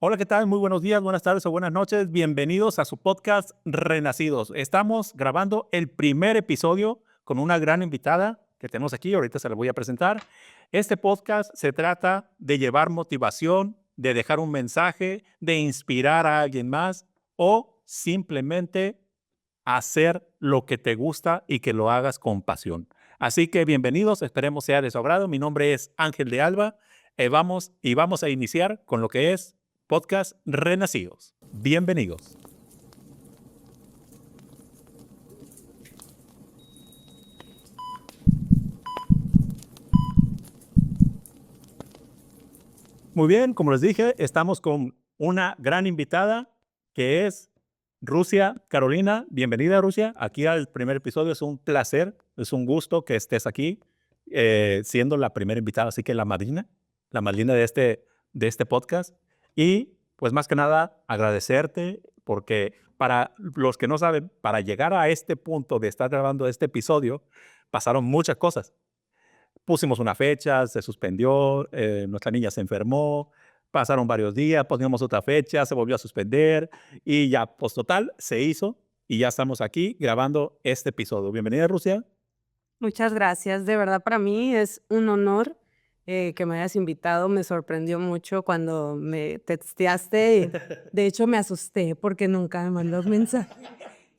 Hola, ¿qué tal? Muy buenos días, buenas tardes o buenas noches. Bienvenidos a su podcast Renacidos. Estamos grabando el primer episodio con una gran invitada que tenemos aquí. Ahorita se la voy a presentar. Este podcast se trata de llevar motivación, de dejar un mensaje, de inspirar a alguien más o simplemente hacer lo que te gusta y que lo hagas con pasión. Así que bienvenidos, esperemos sea de su agrado. Mi nombre es Ángel de Alba. Vamos a iniciar con lo que es Podcast Renacidos. Bienvenidos. Muy bien, como les dije, estamos con una gran invitada que es Rusia Carolina. Bienvenida, Rusia, aquí al primer episodio. Es un placer, es un gusto que estés aquí, siendo la primera invitada, así que la madrina de este podcast. Y pues más que nada agradecerte porque para los que no saben, para llegar a este punto de estar grabando este episodio, pasaron muchas cosas. Pusimos una fecha, se suspendió, nuestra niña se enfermó, pasaron varios días, poníamos otra fecha, se volvió a suspender y ya, pues total, se hizo y ya estamos aquí grabando este episodio. Bienvenida, Rusia. Muchas gracias. De verdad, para mí es un honor que me hayas invitado. Me sorprendió mucho cuando me texteaste. De hecho, me asusté porque nunca me mandó mensaje.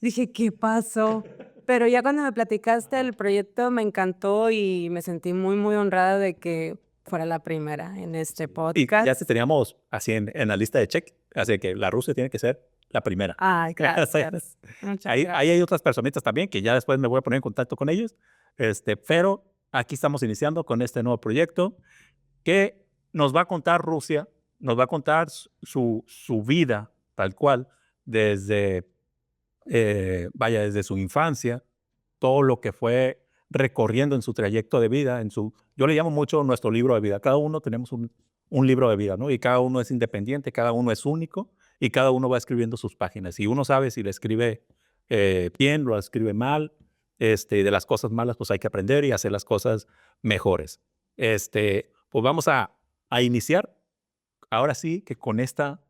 Dije, ¿qué pasó? Pero ya cuando me platicaste el proyecto me encantó y me sentí muy, muy honrada de que fuera la primera en este Y ya te podcast. teníamos así en la lista de check, así que la Rusia tiene que ser la primera. Ay, Sí. gracias. Muchas Ahí gracias. hay otras personitas también que ya después me voy a poner en contacto con ellos, pero aquí estamos iniciando con este nuevo proyecto que nos va a contar Rusia, nos va a contar su vida tal cual, desde, desde su infancia, todo lo que fue recorriendo en su trayecto de vida, yo le llamo mucho nuestro libro de vida. Cada uno tenemos un libro de vida, ¿no? Y cada uno es independiente, cada uno es único y cada uno va escribiendo sus páginas. Y uno sabe si le escribe bien, lo escribe mal, de las cosas malas, pues hay que aprender y hacer las cosas mejores. Pues vamos a iniciar ahora sí que con esta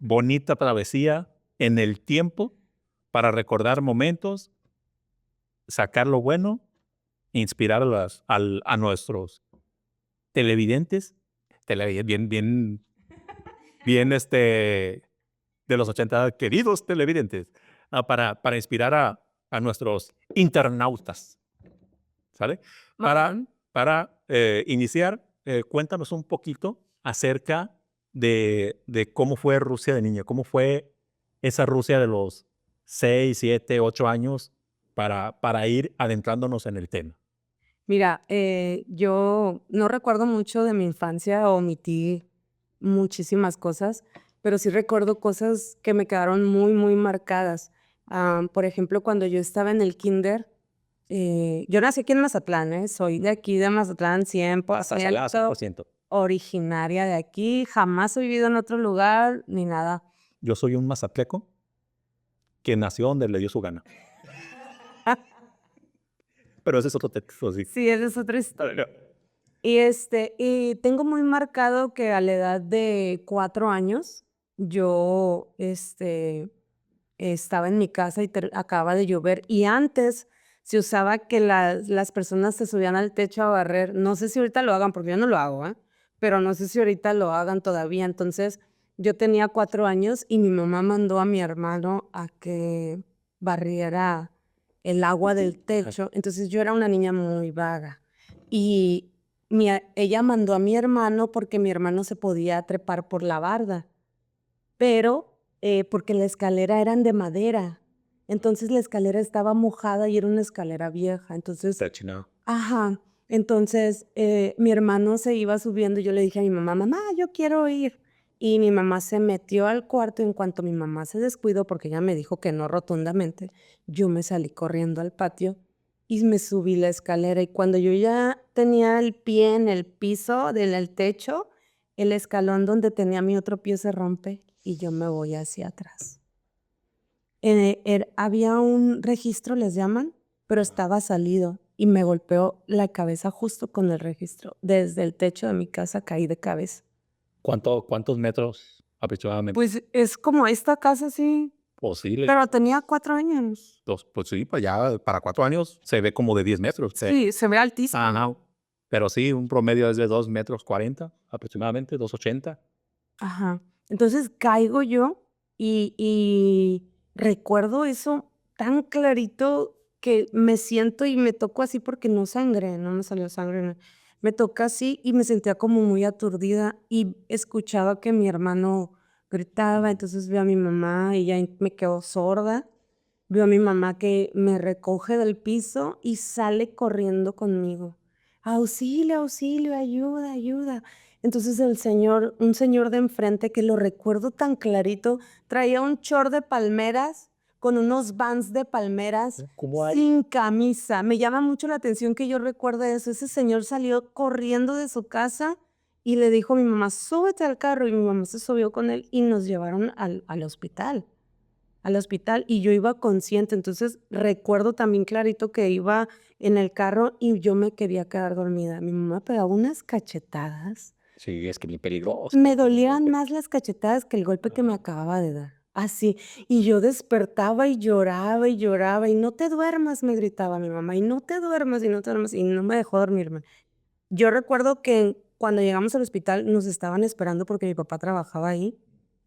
bonita travesía en el tiempo para recordar momentos, sacar lo bueno, inspirar a nuestros televidentes, bien de los 80 queridos televidentes, para inspirar a nuestros internautas, ¿sale? Muy bien. Para iniciar, cuéntanos un poquito acerca de cómo fue Rusia de niña, cómo fue esa Rusia de los 6, 7, 8 años para ir adentrándonos en el tema. Mira, yo no recuerdo mucho de mi infancia, omití muchísimas cosas, pero sí recuerdo cosas que me quedaron muy, muy marcadas. Por ejemplo, cuando yo estaba en el kinder, yo nací aquí en Mazatlán, ¿eh? Soy de aquí de Mazatlán, Salada 100% 100%. originaria de aquí, jamás he vivido en otro lugar ni nada. Yo soy un mazatleco que nació donde le dio su gana, pero ese es otro texto, sí. Sí, esa es otra historia. No. Y tengo muy marcado que a la edad de 4 años, yo, estaba en mi casa y acababa de llover, y antes se usaba que las personas se subían al techo a barrer. No sé si ahorita lo hagan, porque yo no lo hago, ¿eh? Pero no sé si ahorita lo hagan todavía. Entonces, yo tenía 4 años y mi mamá mandó a mi hermano a que barriera el agua del techo. Entonces, yo era una niña muy vaga. Y ella mandó a mi hermano porque mi hermano se podía trepar por la barda, pero, porque la escalera eran de madera. Entonces, la escalera estaba mojada y era una escalera vieja. Entonces Rechinado. ajá. Entonces, mi hermano se iba subiendo y yo le dije a mi mamá: "Mamá, yo quiero ir". Y mi mamá se metió al cuarto. En cuanto mi mamá se descuidó, porque ella me dijo que no rotundamente, yo me salí corriendo al patio y me subí la escalera. Y cuando yo ya tenía el pie en el piso del techo, el escalón donde tenía mi otro pie se rompe y yo me voy hacia atrás. Había un registro, les llaman, pero estaba salido y me golpeó la cabeza justo con el registro. Desde el techo de mi casa caí de cabeza. ¿Cuántos metros? aproximadamente. Pues es como esta casa, sí. Posible. Pero tenía 4 años. Pues sí, pues ya para 4 años se ve como de 10 metros. Sí, se ve altísimo. Ajá. Pero sí, un promedio es de 2 metros 40, aproximadamente, 2,80. Ajá. Entonces caigo yo y recuerdo eso tan clarito que me siento y me toco así porque no sangré, no me salió sangre. Me toca así y me sentía como muy aturdida y escuchaba que mi hermano gritaba, entonces veo a mi mamá y ya me quedo sorda. Veo a mi mamá que me recoge del piso y sale corriendo conmigo. Auxilio, auxilio, ayuda, ayuda. Entonces un señor de enfrente que lo recuerdo tan clarito, traía un short de palmeras con unos Vans de palmeras ¿Cómo hay? sin camisa. Me llama mucho la atención que yo recuerde eso. Ese señor salió corriendo de su casa y le dijo a mi mamá, súbete al carro. Y mi mamá se subió con él y nos llevaron al hospital y yo iba consciente. Entonces recuerdo también clarito que iba en el carro y yo me quería quedar dormida. Mi mamá pegaba unas cachetadas. Sí, es que bien peligroso. Me dolían más las cachetadas que el golpe que me acababa de dar. Así. Y yo despertaba y lloraba y lloraba y no te duermas, me gritaba mi mamá, y no te duermas y no te duermas y no me dejó dormirme. Yo recuerdo que cuando llegamos al hospital nos estaban esperando porque mi papá trabajaba ahí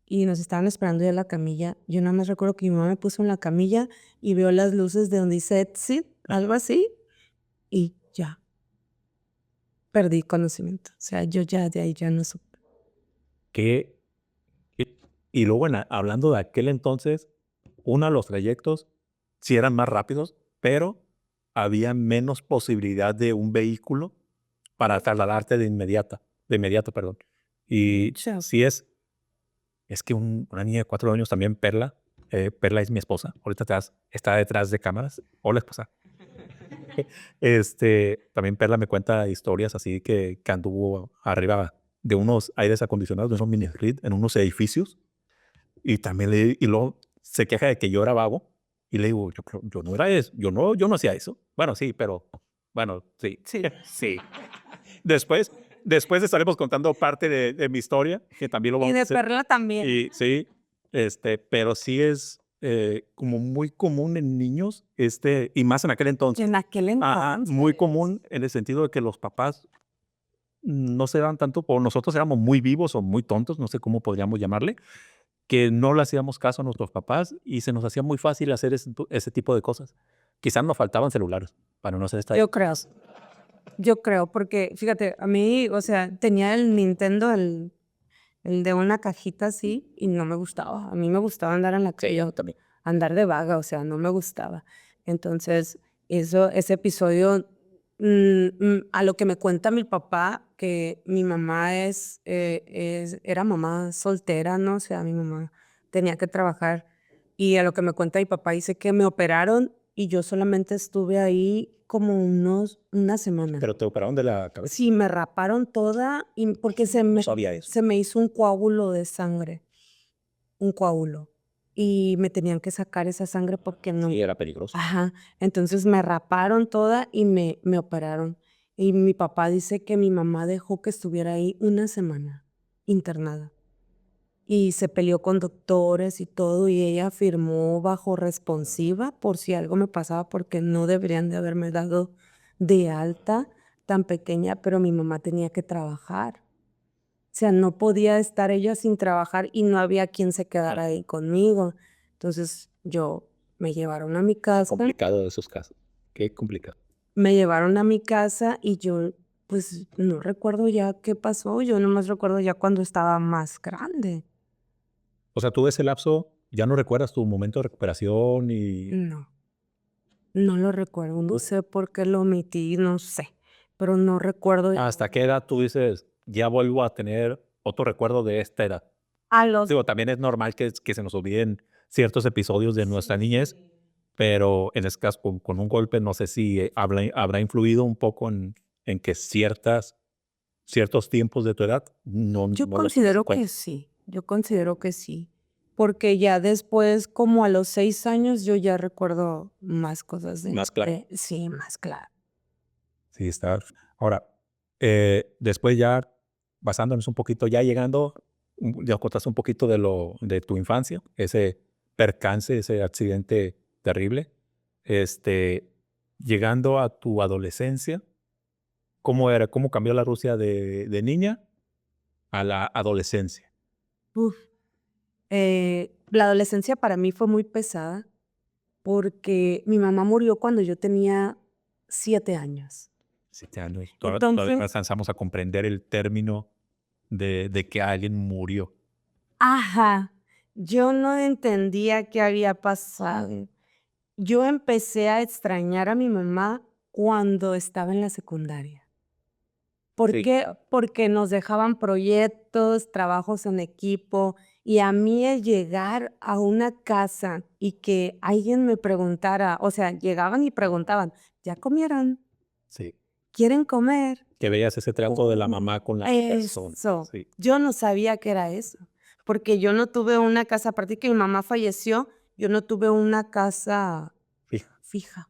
y nos estaban esperando ya en la camilla. Yo nada más recuerdo que mi mamá me puso en la camilla y veo las luces de donde dice exit, algo así, y ya, perdí conocimiento. O sea, yo ya de ahí ya no supe. Que, y luego, hablando de aquel entonces, uno de los trayectos sí eran más rápidos, pero había menos posibilidad de un vehículo para trasladarte de inmediato, perdón. Y Chao. sí es que una niña de 4 años también, Perla, Perla es mi esposa, ahorita está detrás de cámaras. Hola, esposa. También Perla me cuenta historias así que anduvo arriba de unos aires acondicionados, de unos mini split en unos edificios, y también y luego se queja de que yo era vago, y le digo, yo no era eso, yo no hacía eso. Bueno, sí, pero bueno, sí, Sí. sí. Después, después estaremos contando parte de mi historia, que también lo Y vamos a de hacer. Perla también. Y sí, pero sí es como muy común en niños, y más en aquel entonces. En aquel Ajá, entonces. muy común en el sentido de que los papás no se dan tanto, o nosotros éramos muy vivos o muy tontos, no sé cómo podríamos llamarle, que no le hacíamos caso a nuestros papás y se nos hacía muy fácil hacer ese tipo de cosas. Quizás nos faltaban celulares para no hacer Yo creo, porque fíjate, a mí, o sea, tenía el Nintendo, el de una cajita así, y no me gustaba. A mí me gustaba andar en la Sí, calle, yo también. andar de vaga, o sea, no me gustaba. Entonces, ese episodio, a lo que me cuenta mi papá, que mi mamá era mamá soltera, ¿no? O sea, mi mamá tenía que trabajar. Y a lo que me cuenta mi papá, dice que me operaron y yo solamente estuve ahí como una semana. Pero te operaron de la cabeza. Sí, me raparon toda y porque No sabía eso. se me hizo un coágulo de sangre, un coágulo. Y me tenían que sacar esa sangre porque no. Sí, era peligroso. Ajá. Entonces me raparon toda y me operaron. Y mi papá dice que mi mamá dejó que estuviera ahí una semana internada. Y se peleó con doctores y todo, y ella firmó bajo responsiva por si algo me pasaba, porque no deberían de haberme dado de alta tan pequeña, pero mi mamá tenía que trabajar. O sea, no podía estar ella sin trabajar y no había quien se quedara ahí conmigo. Entonces, me llevaron a mi casa, Complicado esos casos. Qué complicado. me llevaron a mi casa y yo, pues, no recuerdo ya qué pasó, yo nomás recuerdo ya cuando estaba más grande. O sea, tú ese lapso, ya no recuerdas tu momento de recuperación y No. No lo recuerdo, no sé por qué lo omití, no sé, pero no recuerdo. hasta qué edad tú dices, ya vuelvo a tener otro recuerdo de esta edad. A los Digo, también es normal que se nos olviden ciertos episodios de nuestra niñez, pero en este caso con un golpe, no sé si habrá influido un poco en que ciertos tiempos de tu edad Yo no los considero cuentas. que sí, yo considero que sí, porque ya después, como a los 6 años, yo ya recuerdo más cosas Más claro. Sí, más claro. Sí, está. Ahora, después ya basándonos un poquito, ya llegando ya contaste un poquito de tu infancia, ese percance, ese accidente terrible. Llegando a tu adolescencia, ¿cómo era? ¿Cómo cambió la Rusia de niña a la adolescencia? Uf, la adolescencia para mí fue muy pesada porque mi mamá murió cuando yo tenía 7 años. 7 años. Todavía no Entonces, alcanzamos a comprender el término de que alguien murió. ajá, yo no entendía qué había pasado. Yo empecé a extrañar a mi mamá cuando estaba en la secundaria. ¿Por Sí. qué? Porque nos dejaban proyectos, trabajos en equipo, y a mí el llegar a una casa y que alguien me preguntara, o sea, llegaban y preguntaban: "¿Ya comieron? Sí. ¿Quieren comer?". Que veías ese trato de la Oh, mamá con la persona. eso. Sí. Yo no sabía qué era eso, porque yo no tuve una casa, aparte que mi mamá falleció, yo no tuve una casa Fija. fija.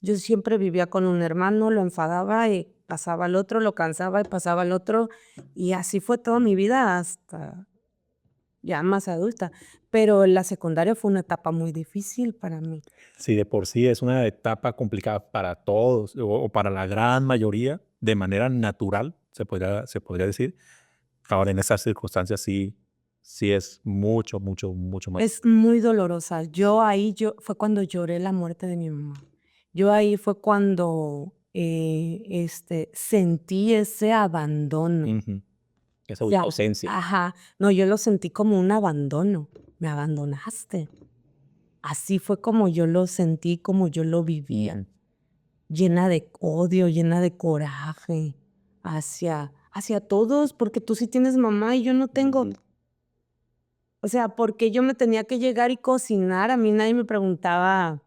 Yo siempre vivía con un hermano, lo enfadaba y pasaba al otro, lo cansaba y pasaba al otro, y así fue toda mi vida hasta ya más adulta. Pero la secundaria fue una etapa muy difícil para mí. Sí, de por sí es una etapa complicada para todos o para la gran mayoría, de manera natural, se podría decir. Ahora, en esas circunstancias sí es mucho, mucho, mucho más. Es muy dolorosa. Yo fue cuando lloré la muerte de mi mamá. Yo ahí fue cuando, sentí ese abandono. Ujú. Esa Ya, ausencia. ajá. No, yo lo sentí como un abandono. Me abandonaste. Así fue como yo lo sentí, como yo lo vivía, llena de odio, llena de coraje hacia todos, porque tú sí tienes mamá y yo no tengo. Ujú. O sea, porque yo me tenía que llegar y cocinar, a mí nadie me preguntaba,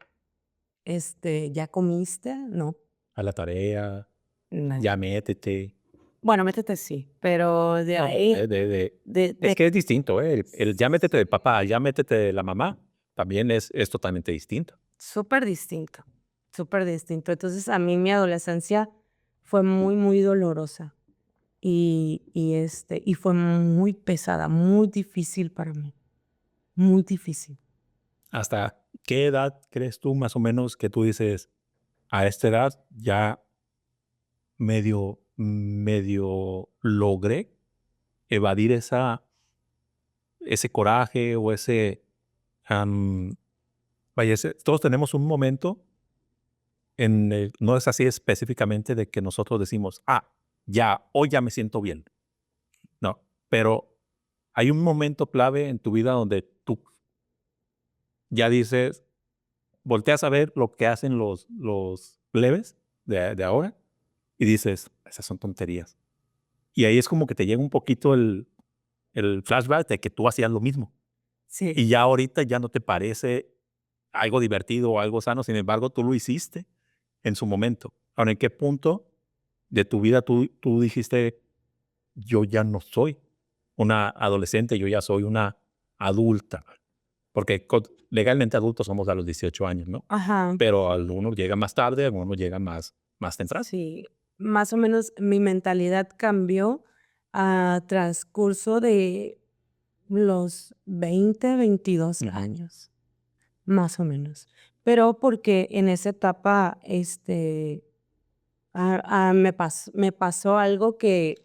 ¿ya comiste? No, A la tarea, nadie. ya métete. Bueno, métete sí, pero de No, ahí, es de que es distinto, ¿eh? El ya métete de papá, ya métete de la mamá, también es totalmente distinto. súper distinto, súper distinto. Entonces, a mí mi adolescencia fue muy, muy dolorosa. Y fue muy pesada, muy difícil para mí, muy difícil. ¿Hasta qué edad crees tú más o menos que tú dices, a esta edad ya medio logré evadir ese coraje o am, vaya, todos tenemos un momento no es así específicamente de que nosotros decimos, ya, hoy ya me siento bien. No, pero hay un momento clave en tu vida donde tú ya dices, volteas a ver lo que hacen los plebes de ahora y dices, esas son tonterías. Y ahí es como que te llega un poquito el flashback de que tú hacías lo mismo. Sí. Y ya ahorita ya no te parece algo divertido o algo sano, sin embargo, tú lo hiciste en su momento. Ahora, ¿en qué punto de tu vida tú dijiste, yo ya no soy una adolescente, yo ya soy una adulta? Porque legalmente adultos somos a los 18 años, ¿no? Ajá, Pero algunos llegan más tarde, algunos llegan más temprano. sí, más o menos mi mentalidad cambió a transcurso de los 20, 22 Ujú. años, más o menos. Pero porque en esa etapa, me pasó algo que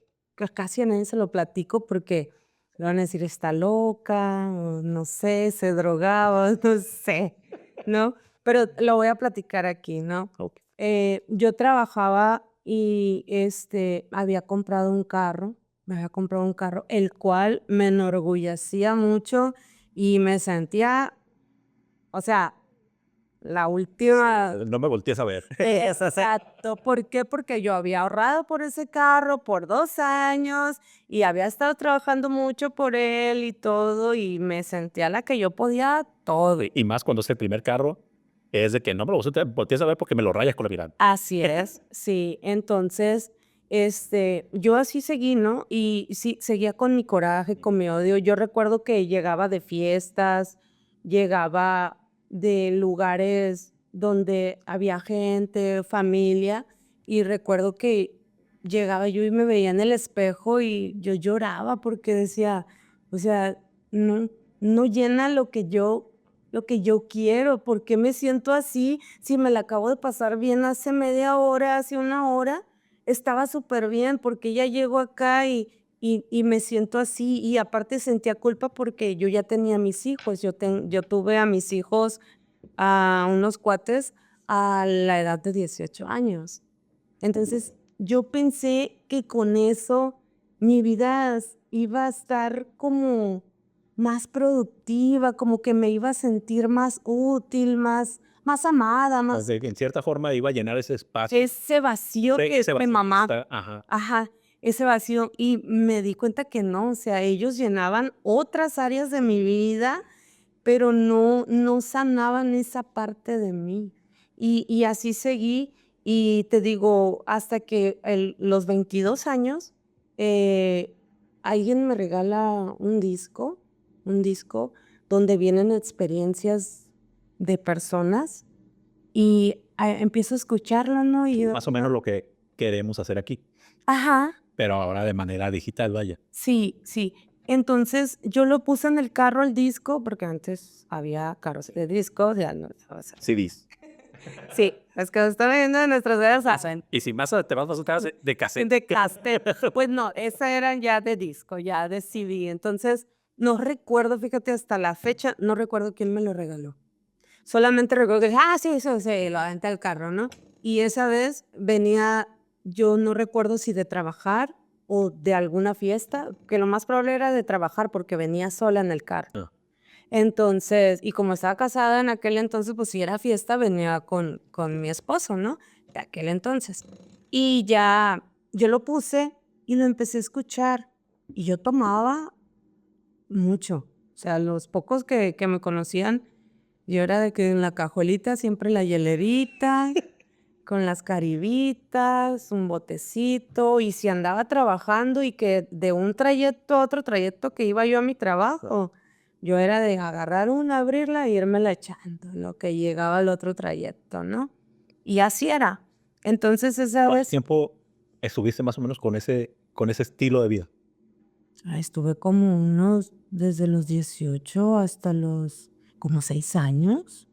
casi a nadie se lo platico porque le van a decir: "Está loca", o no sé, se drogaba, no sé, ¿no? Pero lo voy a platicar aquí, ¿no? Ok. Yo trabajaba y, había comprado un carro, me había comprado un carro, el cual me enorgullecía mucho y me sentía, o sea, la última. No me voltees a ver. Exacto, ¿por qué? Porque yo había ahorrado por ese carro por 2 años y había estado trabajando mucho por él y todo, y me sentía la que yo podía todo. Y más cuando es el primer carro, es de que no me lo voltees a ver porque me lo rayas con la mirada. Así es, sí. Entonces, yo así seguí, ¿no? Y sí, seguía con mi coraje, con mi odio. Yo recuerdo que llegaba de fiestas, llegaba de lugares donde había gente, familia, y recuerdo que llegaba yo y me veía en el espejo y yo lloraba porque decía, O sea, no llena lo que yo quiero. ¿Por qué me siento así? Si me la acabo de pasar bien hace media hora, hace una hora, estaba súper bien, porque ya llego acá y me siento así. Y aparte sentía culpa porque yo ya tenía mis hijos. Yo tuve a mis hijos, a unos cuates, a la edad de 18 años. Entonces, yo pensé que con eso mi vida iba a estar como más productiva, como que me iba a sentir más útil, más amada, más En cierta forma iba a llenar ese espacio. ese vacío que Ese mi vacío que mamá, está, ajá. ajá, ese vacío. Y me di cuenta que no, o sea, ellos llenaban otras áreas de mi vida, pero no sanaban esa parte de mí. Y así seguí, y te digo, hasta que los 22 años, alguien me regala un disco donde vienen experiencias de personas, y empiezo a escucharlo, ¿no? Y yo, Más o menos lo que queremos hacer aquí, ajá. pero ahora de manera digital, vaya. Sí, sí. Entonces, yo lo puse en el carro, el disco, porque antes había carros de discos, ya no, o sea, CDs. sí, es que están viendo en nuestras redes hacen Y si más te vas a buscar de cassette. de cassette. Pues no, esas eran ya de disco, ya de CD. Entonces, no recuerdo, fíjate, hasta la fecha, no recuerdo quién me lo regaló. Solamente recuerdo que dije, sí, eso sí, lo aventé al carro, ¿no? Y esa vez venía, yo no recuerdo si de trabajar o de alguna fiesta, que lo más probable era de trabajar porque venía sola en el carro. Ah. Entonces, y como estaba casada en aquel entonces, pues si era fiesta, venía con mi esposo, ¿no? De aquel entonces. Y ya, yo lo puse y lo empecé a escuchar. Y yo tomaba mucho. O sea, los pocos que me conocían, yo era de que en la cajuelita siempre la hielerita, con las caribitas, un botecito, y si andaba trabajando y que de un trayecto a otro trayecto que iba yo a mi trabajo, yo era de agarrar una, abrirla e irmela echando, lo que llegaba al otro trayecto, ¿no? Y así era. Entonces esa ¿Cuánto vez tiempo estuviste más o menos con ese estilo de vida? estuve como desde los 18 hasta los como 6 años.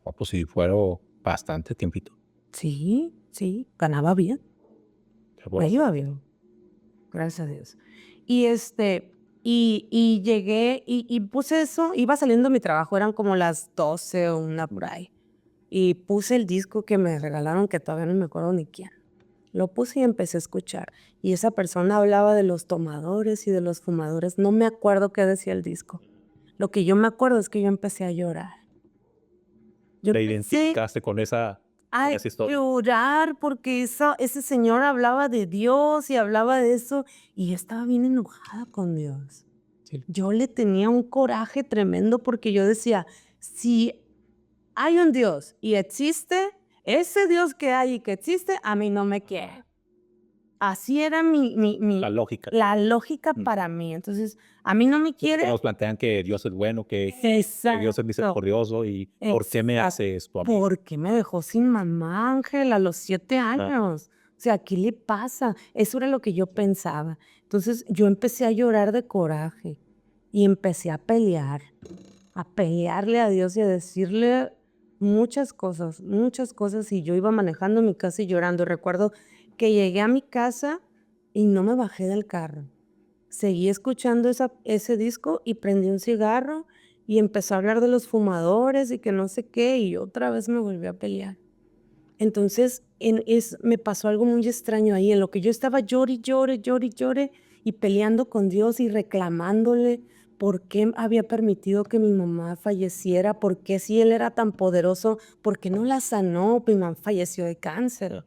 No, pues sí, fueron bastante tiempito. Sí, sí, ganaba bien, Qué me bueno. iba bien, gracias a Dios. Y y llegué y puse eso, iba saliendo de mi trabajo, eran como las 12 o 1 por ahí. Y puse el disco que me regalaron, que todavía no me acuerdo ni quién. Lo puse y empecé a escuchar. Y esa persona hablaba de los tomadores y de los fumadores. No me acuerdo qué decía el disco. Lo que yo me acuerdo es que yo empecé a llorar. Yo ¿Te empecé identificaste con esa a historia? llorar porque ese señor hablaba de Dios y hablaba de eso, y yo estaba bien enojada con Dios. Sí. Yo le tenía un coraje tremendo porque yo decía, si hay un Dios y existe, ese Dios que hay y que existe, a mí no me quiere. Así era La lógica. la lógica Mm. para mí. Entonces, a mí no me Que quiere. nos plantean que Dios es bueno, que Dios es Exacto. misericordioso y ¿por qué me Exacto. hace esto a mí? ¿Por qué me dejó sin mamá, Ángel, a los 7 años? O sea, ¿qué le pasa? Eso era lo que yo pensaba. Entonces, yo empecé a llorar de coraje y empecé a pelearle a Dios y a decirle muchas cosas, y yo iba manejando mi casa y llorando. Recuerdo que llegué a mi casa y no me bajé del carro. Seguí escuchando ese disco y prendí un cigarro y empezó a hablar de los fumadores y que no sé qué, y otra vez me volví a pelear. Entonces, me pasó algo muy extraño ahí, en lo que yo estaba llore, y llore, llore, y llore, y peleando con Dios y reclamándole por qué había permitido que mi mamá falleciera, por qué si él era tan poderoso, por qué no la sanó, mi mamá falleció de cáncer.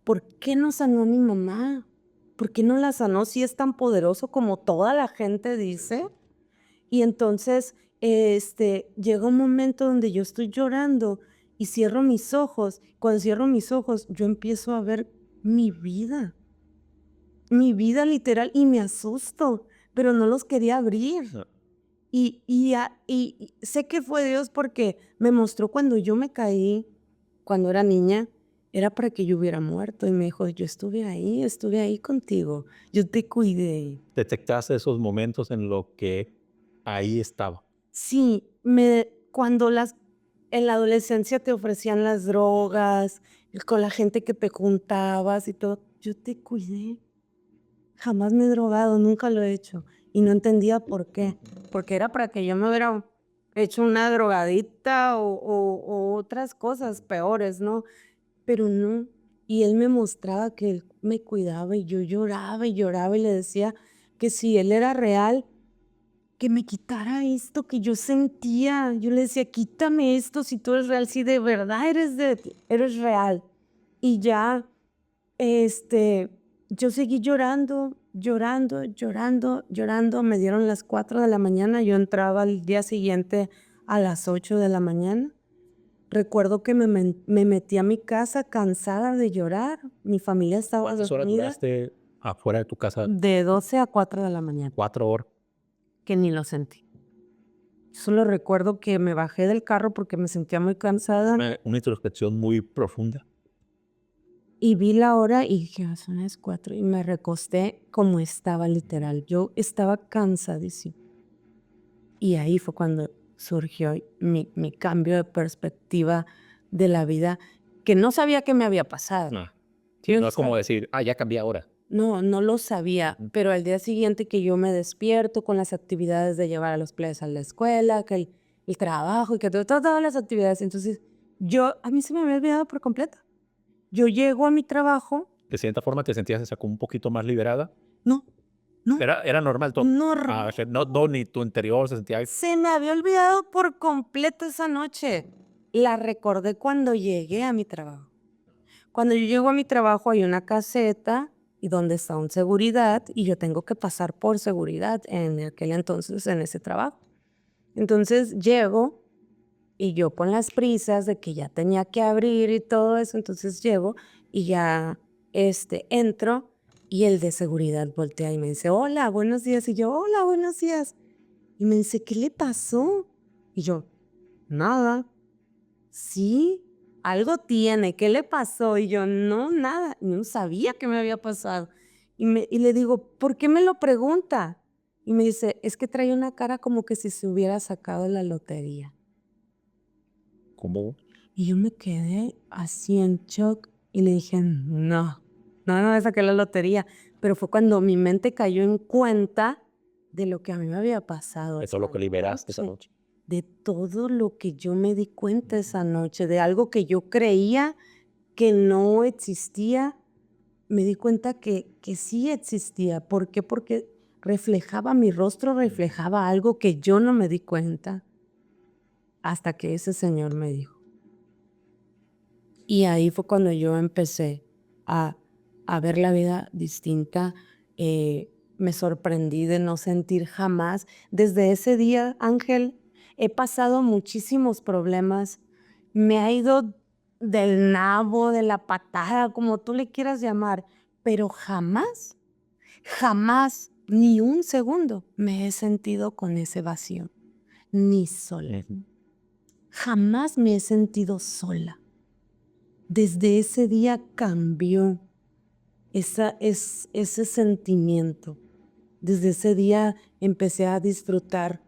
¿Por qué no sanó a mi mamá? ¿Por qué no la sanó si es tan poderoso como toda la gente dice? Y entonces, llega un momento donde yo estoy llorando y cierro mis ojos. Cuando cierro mis ojos, yo empiezo a ver mi vida literal, y me asusto, pero no los quería abrir. Ah. Y sé que fue Dios porque me mostró cuando yo me caí, cuando era niña, era para que yo hubiera muerto. Y me dijo, yo estuve ahí contigo, yo te cuidé. Detectaste esos momentos en lo que ahí estaba. Sí, cuando en la adolescencia te ofrecían las drogas, con la gente que te juntabas y todo, yo te cuidé. Jamás me he drogado, nunca lo he hecho. Y no entendía por qué. Porque era para que yo me hubiera hecho una drogadita o otras cosas peores, ¿no? Pero no. Y él me mostraba que él me cuidaba y yo lloraba y lloraba y le decía que si él era real, que me quitara esto que yo sentía. Yo le decía, quítame esto si tú eres real, si de verdad eres real. Y ya, yo seguí llorando, llorando, llorando, llorando. Me dieron las 4 de la mañana. Yo entraba al día siguiente a las 8 de la mañana. Recuerdo que me metí a mi casa cansada de llorar. Mi familia estaba ¿Cuántas horas dormida. duraste afuera de tu casa? De 12 a 4 de la mañana, 4 horas. que ni lo sentí. Solo recuerdo que me bajé del carro porque me sentía muy cansada Una introspección muy profunda. y vi la hora y dije, son las 4 y me recosté como estaba literal. Yo estaba cansadísima. Y ahí fue cuando surgió mi cambio de perspectiva de la vida, que no sabía qué me había pasado. No, ¿Sí? no es como decir, ya cambié ahora. No, no lo sabía, Ujú. pero al día siguiente que yo me despierto con las actividades de llevar a los players a la escuela, que el trabajo y que todas las actividades, entonces a mí se me había olvidado por completo. Yo llego a mi trabajo, De cierta forma te sentías esa como un poquito más liberada. no, no, Era normal todo. no, O sea, no, ni tu interior se sentía. se me había olvidado por completo esa noche. La recordé cuando llegué a mi trabajo. Cuando yo llego a mi trabajo hay una caseta y donde está un seguridad y yo tengo que pasar por seguridad en aquel entonces en ese trabajo. Entonces llego y yo con las prisas de que ya tenía que abrir y todo eso, entonces llego y ya entro y el de seguridad voltea y me dice, hola, buenos días. Y yo, hola, buenos días. Y me dice, ¿qué le pasó? Y yo, nada. Sí, algo tiene, ¿qué le pasó? Y yo, no, nada, no sabía qué me había pasado. Y le digo, ¿por qué me lo pregunta? Y me dice, es que trae una cara como que si se hubiera sacado la lotería. Como Y yo me quedé así en shock y le dije, no me saqué la lotería. Pero fue cuando mi mente cayó en cuenta de lo que a mí me había pasado eso esa es lo que liberaste esa noche. noche. De todo lo que yo me di cuenta esa noche, de algo que yo creía que no existía, me di cuenta que sí existía. ¿Por qué? Porque reflejaba mi rostro, reflejaba algo que yo no me di cuenta hasta que ese señor me dijo. Y ahí fue cuando yo empecé a, a ver la vida distinta. Me sorprendí de no sentir jamás. Desde ese día, Ángel, he pasado muchísimos problemas. Me ha ido del nabo, de la patada, como tú le quieras llamar, pero jamás, jamás, ni un segundo me he sentido con ese vacío, ni sola. Ujú. Jamás me he sentido sola. Desde ese día cambió ese sentimiento. Desde ese día empecé a disfrutar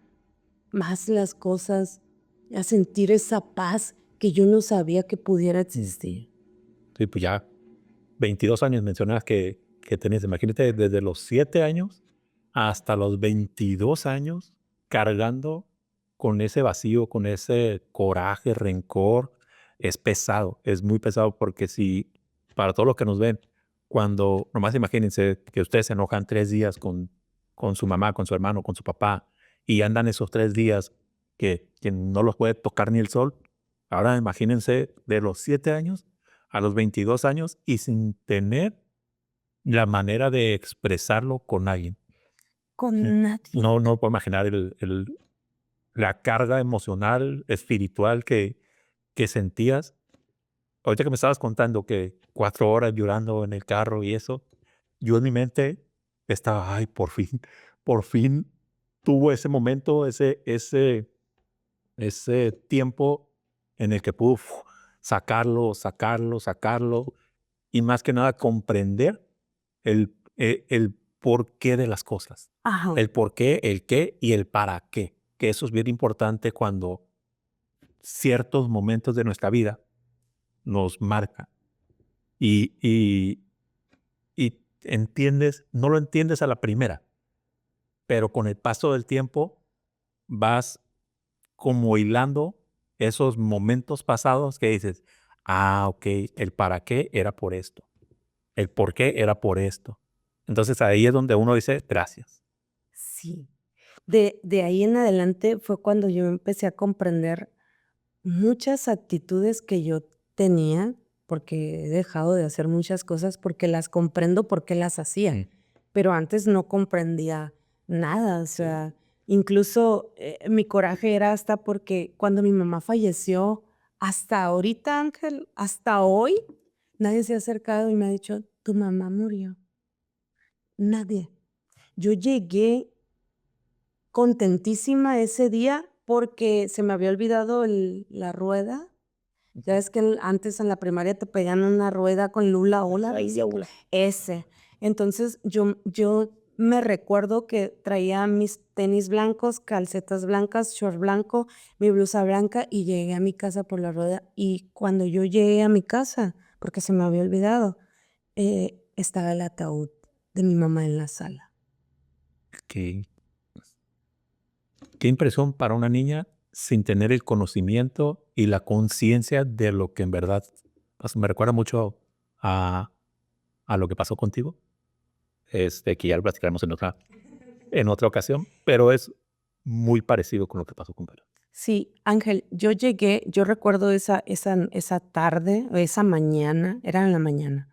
más las cosas, a sentir esa paz que yo no sabía que pudiera existir. Sí, pues ya 22 años mencionas que tenías. Imagínate desde los 7 años hasta los 22 años cargando con ese vacío, con ese coraje, rencor. Es pesado, es muy pesado porque si para todos los que nos ven, cuando nomás imagínense que ustedes se enojan 3 días con su mamá, con su hermano, con su papá y andan esos 3 días que no los puede tocar ni el sol. Ahora imagínense de los 7 años a los 22 años y sin tener la manera de expresarlo con alguien. Con nadie. No puedo imaginar la carga emocional, espiritual que sentías. Ahorita que me estabas contando que 4 horas llorando en el carro y eso, yo en mi mente estaba, ay, por fin tuvo ese momento, ese tiempo en el que pudo sacarlo, sacarlo, sacarlo y más que nada comprender el porqué de las cosas. Ajá. El por qué, el qué y el para qué. Que eso es bien importante cuando ciertos momentos de nuestra vida nos marcan. Y, y entiendes, no lo entiendes a la primera, pero con el paso del tiempo vas como hilando esos momentos pasados que dices, ah, ok, el para qué era por esto, el por qué era por esto. Entonces ahí es donde uno dice, gracias. Sí. De ahí en adelante fue cuando yo empecé a comprender muchas actitudes que yo tenía, porque he dejado de hacer muchas cosas porque las comprendo porque las hacía, Mm. pero antes no comprendía nada, o sea, incluso, mi coraje era hasta porque cuando mi mamá falleció, hasta ahorita, Ángel, hasta hoy, nadie se ha acercado y me ha dicho: "Tu mamá murió". Nadie. Yo llegué contentísima ese día porque se me había olvidado la rueda. Ya ves que antes en la primaria te pedían una rueda con lula ola. Raíz de hula. Ese. Entonces yo me recuerdo que traía mis tenis blancos, calcetas blancas, short blanco, mi blusa blanca y llegué a mi casa por la rueda. Y cuando yo llegué a mi casa, porque se me había olvidado, estaba el ataúd de mi mamá en la sala. Qué, qué impresión para una niña sin tener el conocimiento y la conciencia de lo que en verdad me recuerda mucho a, a lo que pasó contigo, que ya lo platicaremos en otra ocasión, pero es muy parecido con lo que pasó con Pedro. Sí, Ángel, yo recuerdo esa tarde, o esa mañana, era en la mañana,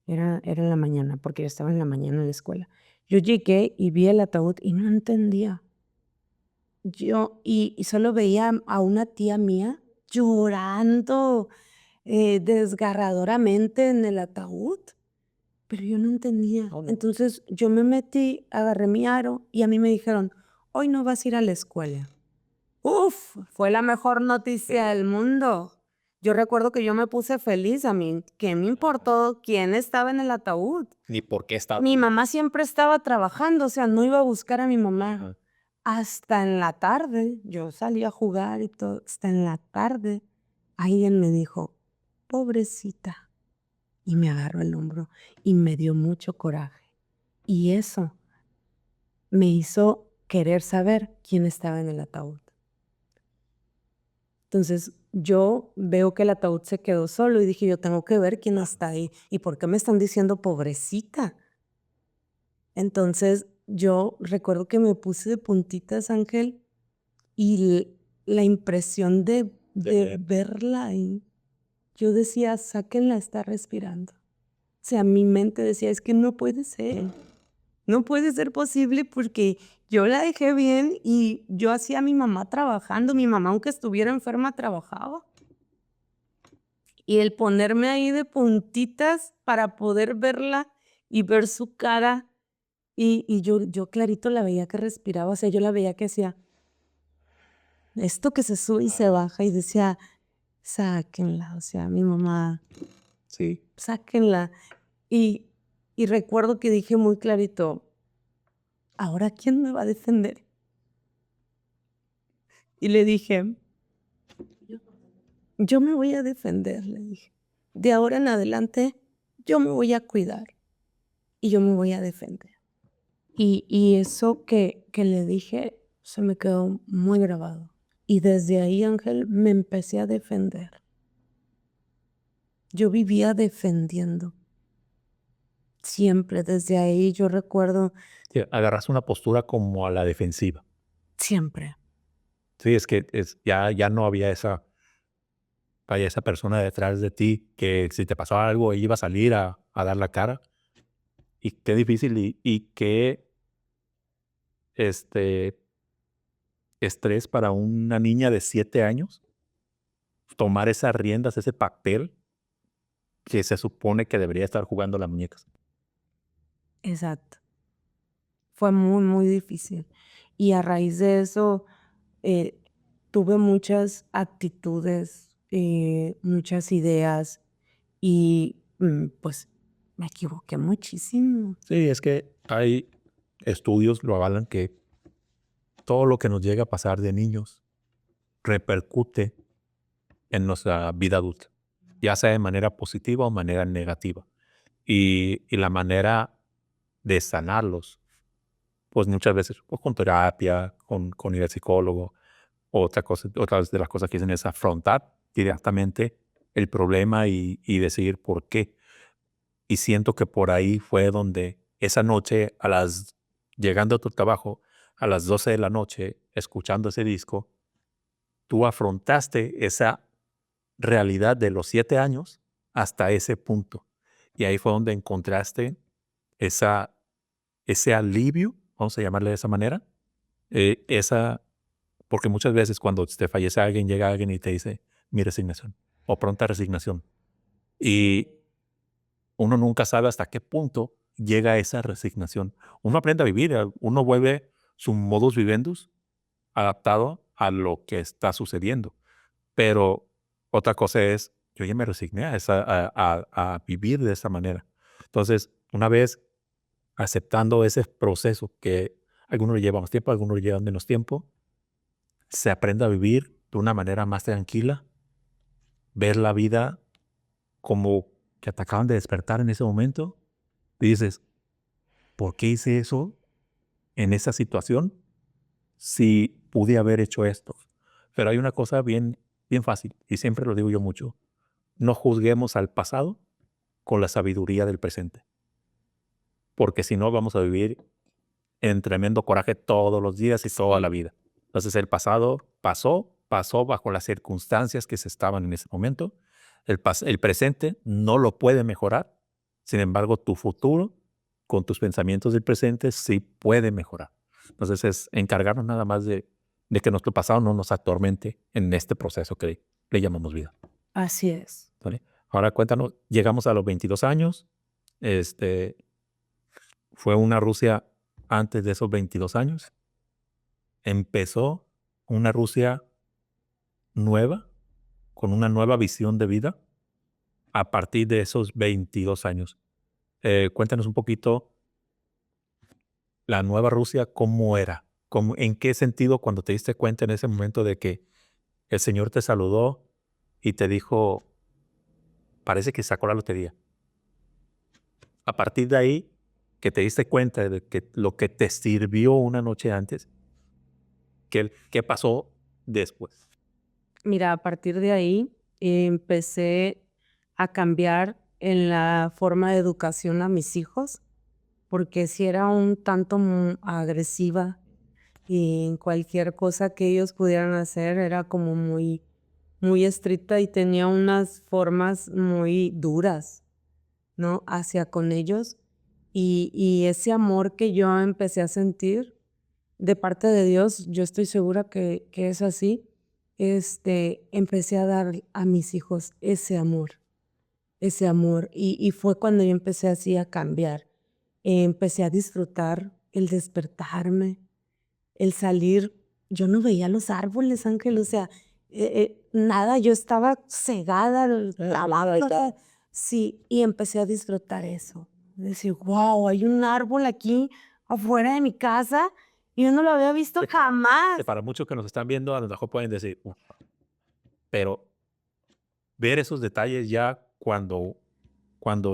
era en la mañana, porque yo estaba en la mañana en la escuela. Yo llegué y vi el ataúd y no entendía. Y solo veía a una tía mía llorando, desgarradoramente en el ataúd, pero yo no entendía. Oh, no. Entonces, yo me metí, agarré mi aro y a mí me dijeron: "Hoy no vas a ir a la escuela". Uf, fue la mejor noticia del mundo. Yo recuerdo que yo me puse feliz, a mí, ¿qué me importó quién estaba en el ataúd? Ni por qué está. Mi mamá siempre estaba trabajando, o sea, no iba a buscar a mi mamá. Ajá. Hasta en la tarde, yo salí a jugar y todo, hasta en la tarde, alguien me dijo: "Pobrecita", y me agarró el hombro y me dio mucho coraje. Y eso me hizo querer saber quién estaba en el ataúd. Entonces, yo veo que el ataúd se quedó solo y dije: "Yo tengo que ver quién está ahí, ¿y por qué me están diciendo pobrecita?". Entonces, yo recuerdo que me puse de puntitas, Ángel, y la impresión de verla ahí, yo decía: "Sáquenla, está respirando". O sea, mi mente decía: "Es que no puede ser". No puede ser posible porque yo la dejé bien y yo hacía a mi mamá trabajando, mi mamá, aunque estuviera enferma, trabajaba. Y el ponerme ahí de puntitas para poder verla y ver su cara, y yo clarito la veía que respiraba, o sea, yo la veía que hacía esto que se sube y se baja, y decía: "Sáquenla", o sea, mi mamá, Sí. sáquenla. Y y recuerdo que dije muy clarito: "¿Ahora quién me va a defender?". Y le dije: "Yo me voy a defender", le dije. "De ahora en adelante, yo me voy a cuidar y yo me voy a defender". Y eso que le dije se me quedó muy grabado. Y desde ahí, Ángel, me empecé a defender. Yo vivía defendiendo, siempre. Desde ahí yo recuerdo Sí, agarras una postura como a la defensiva. siempre. Sí, es que ya no había esa persona detrás de ti que si te pasaba algo iba a salir a dar la cara. Y qué difícil y qué este, estrés para una niña de 7 años tomar esas riendas, ese papel que se supone que debería estar jugando las muñecas. Exacto. Fue muy, muy difícil. Y a raíz de eso, eh, tuve muchas actitudes muchas ideas y pues me equivoqué muchísimo. Sí, es que hay estudios lo avalan que todo lo que nos llega a pasar de niños repercute en nuestra vida adulta, ya sea de manera positiva o manera negativa. Y la manera de sanarlos, pues muchas veces pues, con terapia, con ir al psicólogo. Otras de las cosas que dicen es afrontar directamente el problema y decidir por qué. Y siento que por ahí fue donde esa noche, llegando a tu trabajo, a las 12 de la noche, escuchando ese disco, tú afrontaste esa realidad de los 7 años hasta ese punto. Y ahí fue donde encontraste esa, ese alivio, vamos a llamarle de esa manera, esa porque muchas veces cuando te fallece alguien, llega alguien y te dice, mi resignación o pronta resignación. Y uno nunca sabe hasta qué punto llega esa resignación. Uno aprende a vivir, uno vuelve su modus vivendus adaptado a lo que está sucediendo. Pero otra cosa es, yo ya me resigné a vivir de esa manera. Entonces, una vez aceptando ese proceso que algunos le lleva más tiempo, algunos le llevan menos tiempo, se aprende a vivir de una manera más tranquila, ver la vida como que te acaban de despertar en ese momento y dices, ¿por qué hice eso en esa situación si pude haber hecho esto? Pero hay una cosa bien fácil y siempre lo digo yo mucho, no juzguemos al pasado con la sabiduría del presente, porque si no vamos a vivir en tremendo coraje todos los días y toda la vida. Entonces el pasado pasó bajo las circunstancias que se estaban en ese momento. El presente no lo puede mejorar. Sin embargo, tu futuro, con tus pensamientos del presente, sí puede mejorar. Entonces es encargarnos nada más de que nuestro pasado no nos atormente en este proceso que le llamamos vida. Así es. ¿Vale? Ahora cuéntanos, llegamos a los 22 años. Este, fue una Rusia antes de esos 22 años. Empezó una Rusia nueva, con una nueva visión de vida a partir de esos 22 años. Cuéntanos un poquito la nueva Rusia, cómo era, en qué sentido cuando te diste cuenta en ese momento de que el Señor te saludó y te dijo, parece que sacó la lotería. A partir de ahí, que te diste cuenta de que lo que te sirvió una noche antes, ¿qué pasó después? Mira, a partir de ahí empecé a cambiar en la forma de educación a mis hijos, porque si era un tanto agresiva y en cualquier cosa que ellos pudieran hacer era como muy estricta y tenía unas formas muy duras, ¿no? Hacia con ellos. Y ese amor que yo empecé a sentir de parte de Dios, yo estoy segura que es así, empecé a dar a mis hijos ese amor. Y fue cuando yo empecé así a cambiar. Empecé a disfrutar el despertarme, el salir. Yo no veía los árboles, Ángel, o sea, nada, yo estaba cegada. Sí, y empecé a disfrutar eso. Decir, wow, hay un árbol aquí afuera de mi casa y yo no lo había visto jamás. Para muchos que nos están viendo, a lo mejor pueden decir, "Uf", pero ver esos detalles ya cuando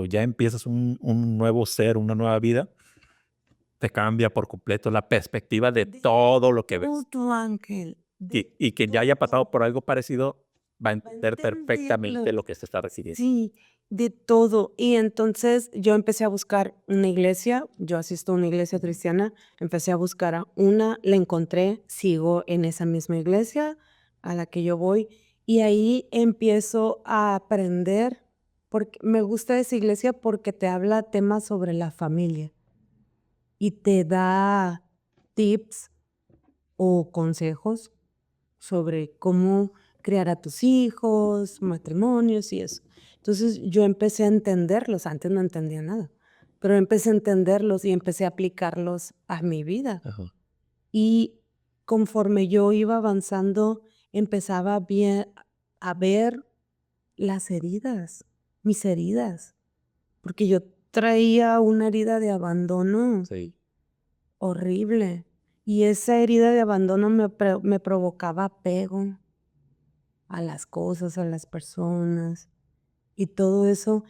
ya empiezas un nuevo ser, una nueva vida, te cambia por completo la perspectiva de todo lo que ves. Todo, Ángel. Y quien ya haya pasado por algo parecido va a entender entenderlo. perfectamente lo que se está recibiendo. Sí, de todo. Y entonces yo empecé a buscar una iglesia, yo asisto a una iglesia cristiana, empecé a buscar a una, la encontré, sigo en esa misma iglesia a la que yo voy y ahí empiezo a aprender, porque me gusta esa iglesia porque te habla temas sobre la familia y te da tips o consejos sobre cómo criar a tus hijos, matrimonios y eso. Entonces yo empecé a entenderlos, antes no entendía nada, pero empecé a entenderlos y empecé a aplicarlos a mi vida. Ajá. Y conforme yo iba avanzando, empezaba bien a ver las heridas, mis heridas, porque yo traía una herida de abandono Sí. horrible y esa herida de abandono me provocaba apego a las cosas, a las personas y todo eso.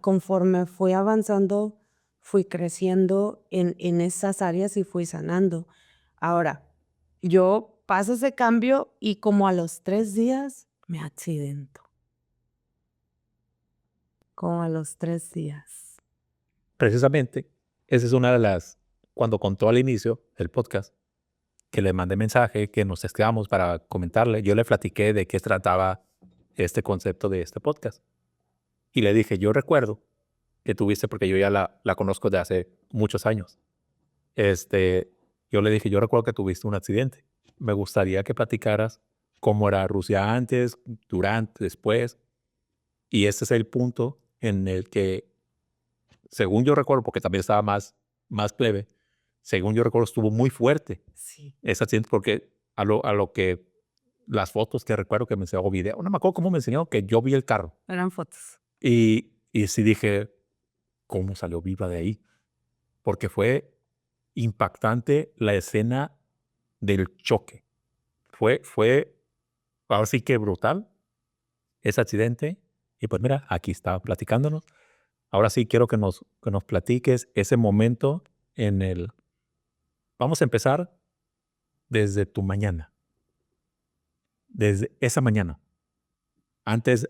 Conforme fui avanzando, fui creciendo en esas áreas y fui sanando. Ahora, yo paso ese cambio y como a los 3 días me accidento. Como a los 3 días. Precisamente, esa es una de las, cuando contó al inicio del podcast, que le mandé mensaje, que nos escribamos para comentarle, yo le platiqué de qué trataba este concepto de este podcast. Y le dije, yo recuerdo que tuviste, porque yo ya la conozco de hace muchos años. Yo le dije, yo recuerdo que tuviste un accidente. Me gustaría que platicaras cómo era Rusia antes, durante, después. Y este es el punto en el que, según yo recuerdo, porque también estaba más plebe, según yo recuerdo, estuvo muy fuerte Sí. ese accidente, porque a lo que las fotos que recuerdo que me enseñó, video, no me acuerdo cómo me enseñó, que yo vi el carro. Eran fotos. Y sí dije, ¿cómo salió viva de ahí? Porque fue impactante la escena del choque. Fue ahora sí que brutal ese accidente. Y pues mira, aquí está platicándonos. Ahora sí quiero que nos platiques ese momento en el... Vamos a empezar desde tu mañana. Desde esa mañana. Antes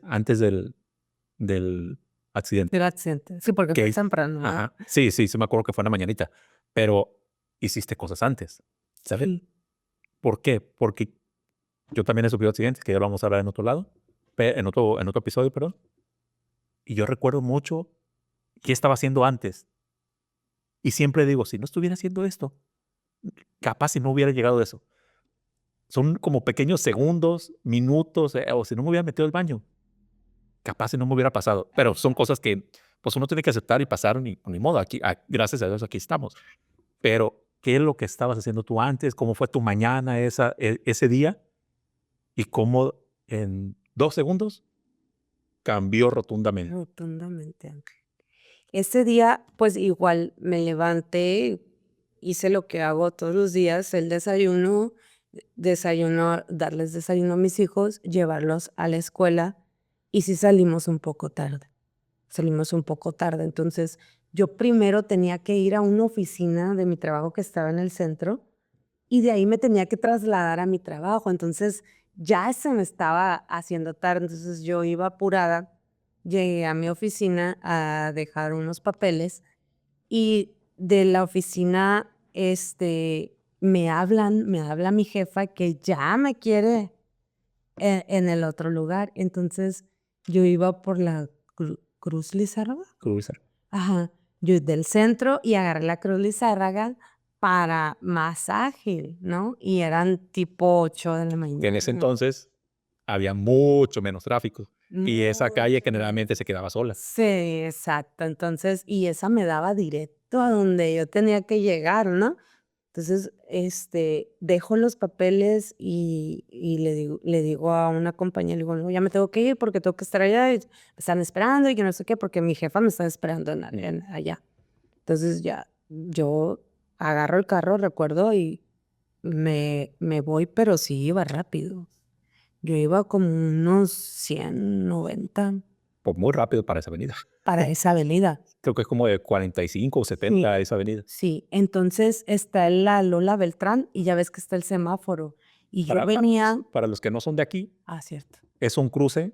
del accidente. Del accidente. Sí, porque fue Que, temprano, ¿verdad? ajá. Sí, me acuerdo que fue en la mañanita. Pero hiciste cosas antes, ¿sabes? Sí. ¿Por qué? Porque yo también he sufrido accidentes, que ya lo vamos a hablar en otro lado, en otro episodio, perdón. Y yo recuerdo mucho qué estaba haciendo antes. Y siempre digo, si no estuviera haciendo esto, capaz si no hubiera llegado a eso. Son como pequeños segundos, minutos, o si no me hubiera metido al baño, capaz si no me hubiera pasado. Pero son cosas que pues uno tiene que aceptar y pasar, ni modo. Aquí, gracias a Dios, aquí estamos. Pero, ¿qué es lo que estabas haciendo tú antes? ¿Cómo fue tu mañana ese día? Y cómo en 2 segundos cambió rotundamente. Rotundamente, Ángel. Ese día, pues igual me levanté, hice lo que hago todos los días, el desayuno, darles desayuno a mis hijos, llevarlos a la escuela y sí salimos un poco tarde. Entonces, yo primero tenía que ir a una oficina de mi trabajo que estaba en el centro y de ahí me tenía que trasladar a mi trabajo. Entonces, ya se me estaba haciendo tarde, entonces yo iba apurada, llegué a mi oficina a dejar unos papeles y de la oficina, me habla mi jefa que ya me quiere en el otro lugar. Entonces, yo iba por la Cruz Lizárraga. Cruiser. Ajá, yo del centro y agarré la Cruz Lizárraga para más ágil, ¿no? Y eran tipo 8 de la Que en ese mañana. entonces había mucho menos tráfico y esa calle Mucho. generalmente se quedaba sola. Sí, exacto. Entonces, y esa me daba directo a donde yo tenía que llegar, ¿no? Entonces, dejo los papeles y le digo a una compañera, le digo, no, ya me tengo que ir porque tengo que estar allá, y me están esperando y que no sé qué, porque mi jefa me está esperando allá. Entonces ya, yo agarro el carro, recuerdo, y me voy, pero sí iba rápido. Yo iba como unos 190 Pues muy rápido para esa avenida. para esa avenida. Creo que es como de 45 o 70 Sí. esa avenida. Sí, entonces está la Lola Beltrán y ya ves que está el semáforo. Y yo venía. Para los que no son de aquí, Ah, cierto. es un cruce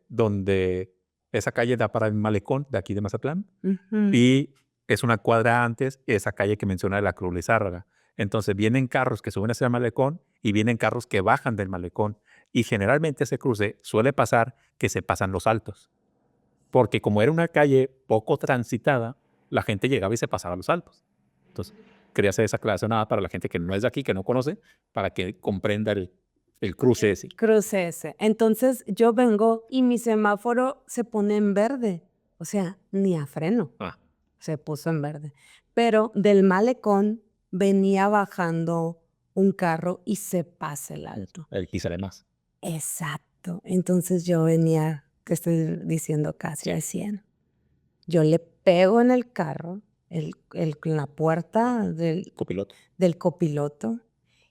donde esa calle da para el malecón de aquí de Mazatlán Ujú. y es una cuadra antes esa calle que menciona de la Cruz Lizárraga. Entonces vienen carros que suben hacia el malecón y vienen carros que bajan del malecón. Y generalmente ese cruce suele pasar que se pasan los altos. Porque como era una calle poco transitada, la gente llegaba y se pasaba los altos. Entonces, quería hacer esa aclaración nada para la gente que no es de aquí, que no conoce, para que comprenda el cruce ese. Cruce ese. Entonces yo vengo y mi semáforo se pone en verde. O sea, ni a freno. Ah, Se puso en verde. Pero del malecón venía bajando un carro y se pasa el alto. el quise más. Exacto. Entonces yo venía, te estoy diciendo casi al 100. Yo le pego en el carro, en la puerta Copiloto. del copiloto.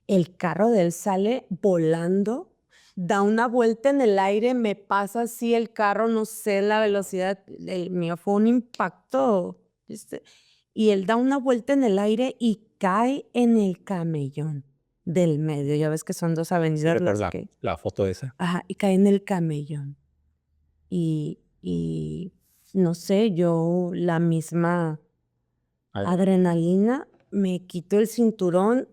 El carro de él sale volando, da una vuelta en el aire, me pasa así el carro, no sé la velocidad, el mío fue un impacto, y él da una vuelta en el aire y cae en el camellón del medio. Ya ves que son 2 avenidas las que La foto esa. ajá, y cae en el camellón. Y no sé, yo la misma adrenalina, me quito el cinturón,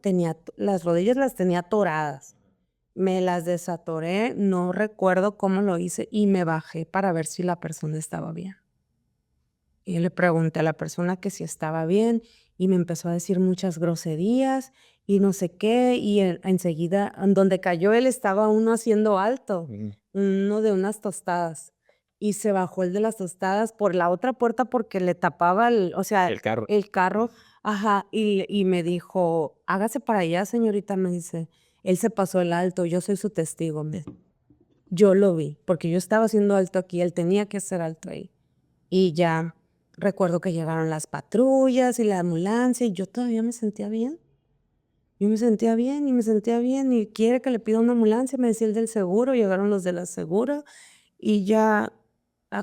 las rodillas las tenía atoradas. Me las desatoré, no recuerdo cómo lo hice y me bajé para ver si la persona estaba bien. Y le pregunté a la persona que si estaba bien y me empezó a decir muchas groserías y no sé qué, y enseguida, en donde cayó él estaba uno haciendo alto, uno de unas tostadas, y se bajó el de las tostadas por la otra puerta porque le tapaba o sea, El carro. el carro, ajá, y me dijo, hágase para allá, señorita, me dice, él se pasó el alto, yo soy su testigo, yo lo vi, porque yo estaba haciendo alto aquí, él tenía que hacer alto ahí. Y ya recuerdo que llegaron las patrullas y la ambulancia y yo todavía me sentía bien. Yo me sentía bien y me sentía bien y quiere que le pida una ambulancia, me decía el del seguro, llegaron los de la seguro y ya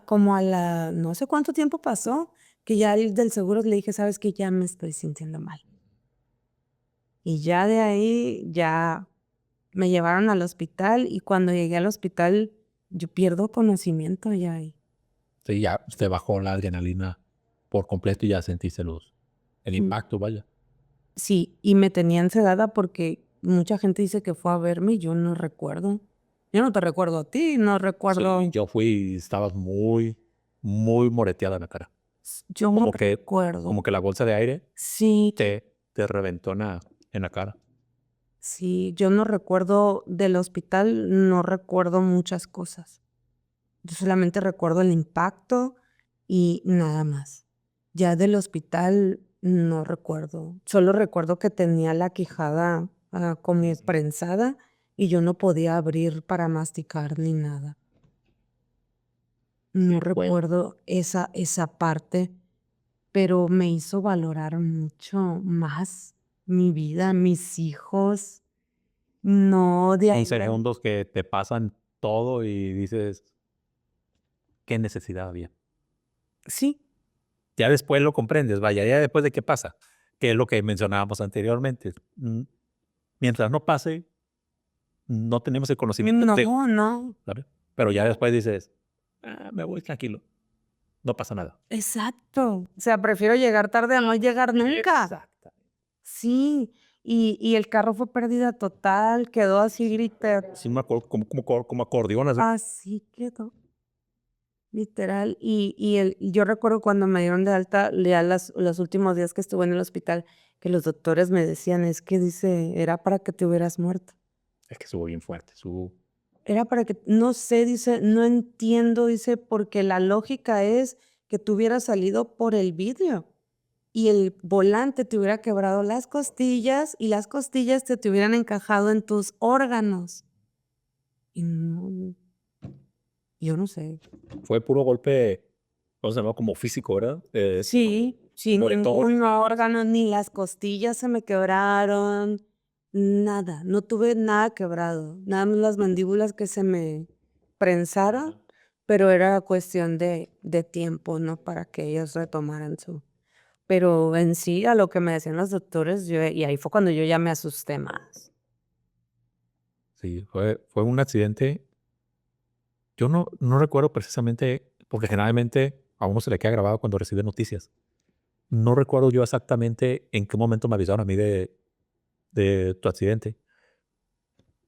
como no sé cuánto tiempo pasó, que ya el del seguro le dije, sabes que ya me estoy sintiendo mal. Y ya de ahí ya me llevaron al hospital y cuando llegué al hospital yo pierdo conocimiento ya ahí. Sí, ya te bajó la adrenalina por completo y ya sentiste el impacto, vaya. Sí, y me tenían sedada porque mucha gente dice que fue a verme y yo no recuerdo. Yo no te recuerdo a ti, no recuerdo. Sí, yo fui y estabas muy, muy moreteada en la cara. Yo no Como que, recuerdo. como que la bolsa de aire Sí, te reventó en la cara. sí, yo no recuerdo del hospital, no recuerdo muchas cosas. Yo solamente recuerdo el impacto y nada más. Ya del hospital no recuerdo. Solo recuerdo que tenía la quijada como prensada y yo no podía abrir para masticar ni nada. No recuerdo esa parte, pero me hizo valorar mucho más mi vida, mis hijos. No, de ahí. Son segundos que te pasan todo y dices, ¿qué necesidad había? Sí, Ya después lo comprendes, vaya, ya después de qué pasa, que es lo que mencionábamos anteriormente. Mientras no pase, no tenemos el conocimiento de, no, no. ¿sabes? Pero ya después dices, me voy tranquilo, no pasa nada. Exacto. O sea, prefiero llegar tarde a no llegar nunca. Exacto. Sí, y el carro fue pérdida total, quedó así griter Sí, me acuerdo, como acordeón. Así. así quedó, literal. Y yo recuerdo cuando me dieron de alta, ya los últimos días que estuve en el hospital, que los doctores me decían, es que dice, era para que te hubieras muerto. Es que estuvo bien fuerte. Era para que, no sé, dice, no entiendo, dice, porque la lógica es que tú hubieras salido por el vidrio y el volante te hubiera quebrado las costillas y las costillas te hubieran encajado en tus órganos. Y no, yo no sé. Fue puro golpe, ¿cómo se llama? Como físico, ¿verdad? Sí, sin moretón. ningún órgano, ni las costillas se me quebraron, nada, no tuve nada quebrado, nada más las mandíbulas que se me prensaron, pero era cuestión de tiempo, ¿no? Para que ellos retomaran pero en sí, a lo que me decían los doctores, y ahí fue cuando yo ya me asusté más. Sí, fue un accidente. Yo no recuerdo precisamente, porque generalmente a uno se le queda grabado cuando recibe noticias. No recuerdo yo exactamente en qué momento me avisaron a mí de tu accidente,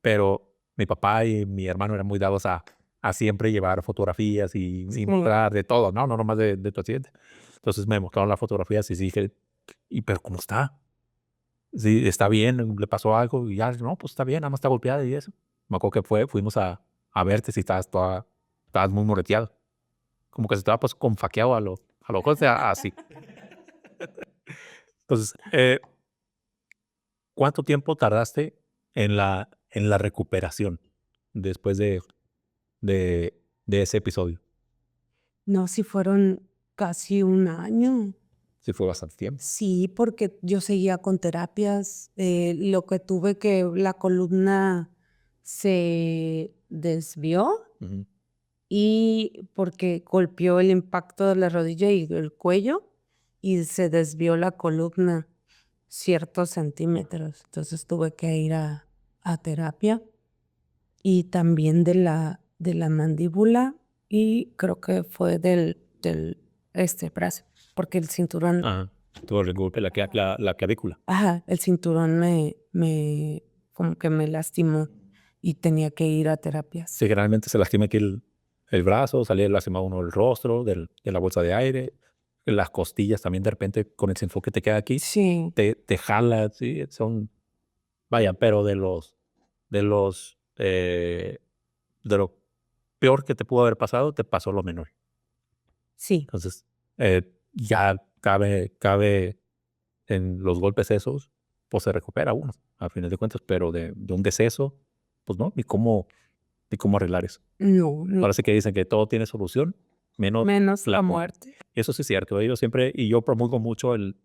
pero mi papá y mi hermano eran muy dados a siempre llevar fotografías y mostrar de todo, no nomás de tu accidente. Entonces me mostraron las fotografías y sí dije, pero cómo está? Sí, está bien, le pasó algo y ya, no, pues está bien, nada más está golpeada y eso. Me acuerdo que fuimos a verte si estabas muy moreteado. Como que se estaba pues confaqueado a lo cosas así. Entonces, ¿cuánto tiempo tardaste en la recuperación? después de ese episodio? No, sí fueron casi un año. Sí, fue bastante tiempo. Sí, porque yo seguía con terapias. Lo que tuve que la columna se desvió Ujú. y porque golpeó el impacto de la rodilla y el cuello y se desvió la columna ciertos centímetros. Entonces tuve que ir a terapia y también de la mandíbula y creo que fue del brazo, porque el cinturón, Ajá. Tuvo el golpe, la clavícula. el cinturón me como que me lastimó y tenía que ir a terapias. Sí, generalmente se lastima aquí el brazo, sale lastimado uno el rostro, de la bolsa de aire, las costillas también de repente con el cinturón que te queda aquí, Sí, te jala, sí, vaya, pero de los, de lo peor que te pudo haber pasado, te pasó lo menor. sí. Entonces, ya cabe en los golpes esos, pues se recupera uno, a final de cuentas, pero de un deceso, pues no, ni cómo arreglar eso. No, Ahora sí que dicen que todo tiene solución, menos menos la la muerte. muerte. Eso sí es cierto. Yo siempre, y yo promulgo mucho el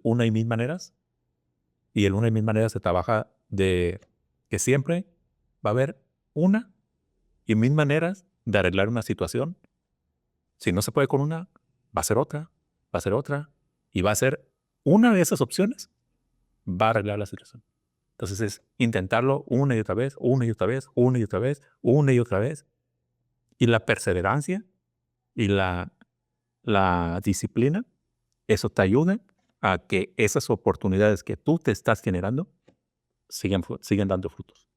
una y mil maneras, y el una y mil maneras se trabaja de que siempre va a haber una y mil maneras de arreglar una situación. Si no se puede con una, va a ser otra, va a ser otra, y va a ser una de esas opciones, va a arreglar la situación. Entonces es intentarlo una y otra vez, una y otra vez, una y otra vez, una y otra vez. Y la perseverancia y la disciplina, eso te ayuda a que esas oportunidades que tú te estás generando sigan dando frutos.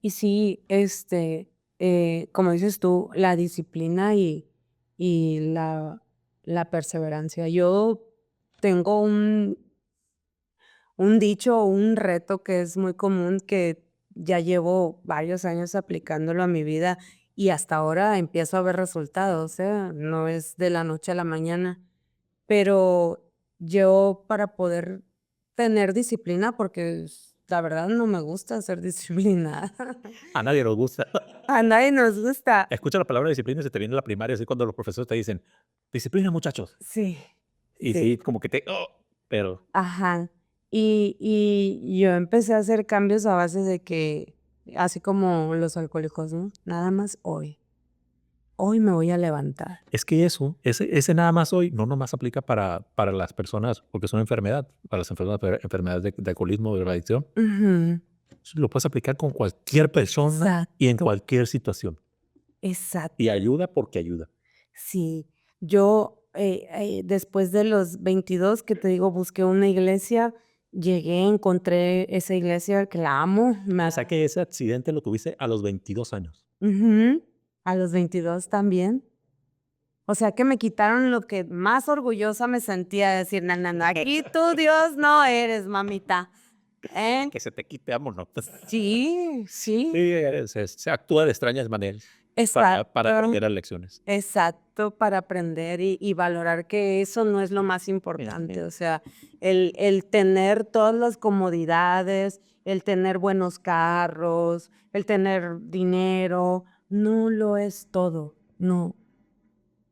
Y sí, como dices tú, la disciplina y la perseverancia. Yo tengo un dicho o un reto que es muy común que ya llevo varios años aplicándolo a mi vida y hasta ahora empiezo a ver resultados, o sea, no es de la noche a la mañana, pero yo para poder tener disciplina, porque la verdad no me gusta ser disciplinada. A nadie nos gusta. A nadie nos gusta. Escucha la palabra disciplina y se te viene a la primaria, así cuando los profesores te dicen, disciplina muchachos. Sí, Y sí. sí, como que pero Ajá. Y yo empecé a hacer cambios a base de que, así como los alcohólicos, ¿no? Nada más hoy. Hoy me voy a levantar. es que ese nada más hoy no nomás aplica para las personas, porque es una enfermedad, para las enfermedades de alcoholismo, de adicción. Ujú. Lo puedes aplicar con cualquier persona y en Exacto, cualquier situación. Y exacto. ayuda porque ayuda. Sí, yo después de los 22 que te digo, busqué una iglesia, llegué, encontré esa iglesia que la amo. O sea que ese accidente lo tuviste a los 22 años. Ujú, a los 22 también. O sea que me quitaron lo que más orgullosa me sentía de decir, no, no, no, aquí tú Dios no eres, mamita. ¿Eh? Que se te quite, vámonos. Sí, Sí, sí, se actúa de extrañas maneras para exacto, aprender las lecciones. exacto, para aprender y valorar que eso no es lo más importante. O sea, el tener todas las comodidades, el tener buenos carros, el tener dinero, no lo es todo, no.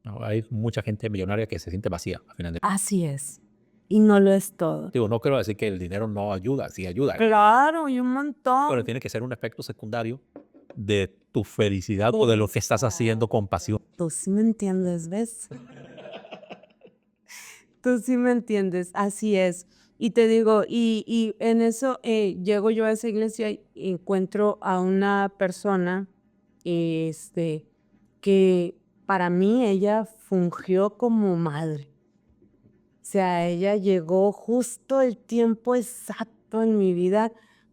No, hay mucha gente millonaria que se siente vacía, al final de Así es. Y no lo es todo. Digo, no quiero decir que el dinero no ayuda, sí ayuda, Claro, y un pero montón. tiene que ser un efecto secundario de tu felicidad o de lo que estás haciendo con pasión. Tú sí me entiendes, ¿ves? Tú sí me entiendes, así es. Y te digo, y en eso llego yo a esa iglesia y encuentro a una persona, que para mí ella fungió como madre. O sea, ella llegó justo el tiempo exacto en mi vida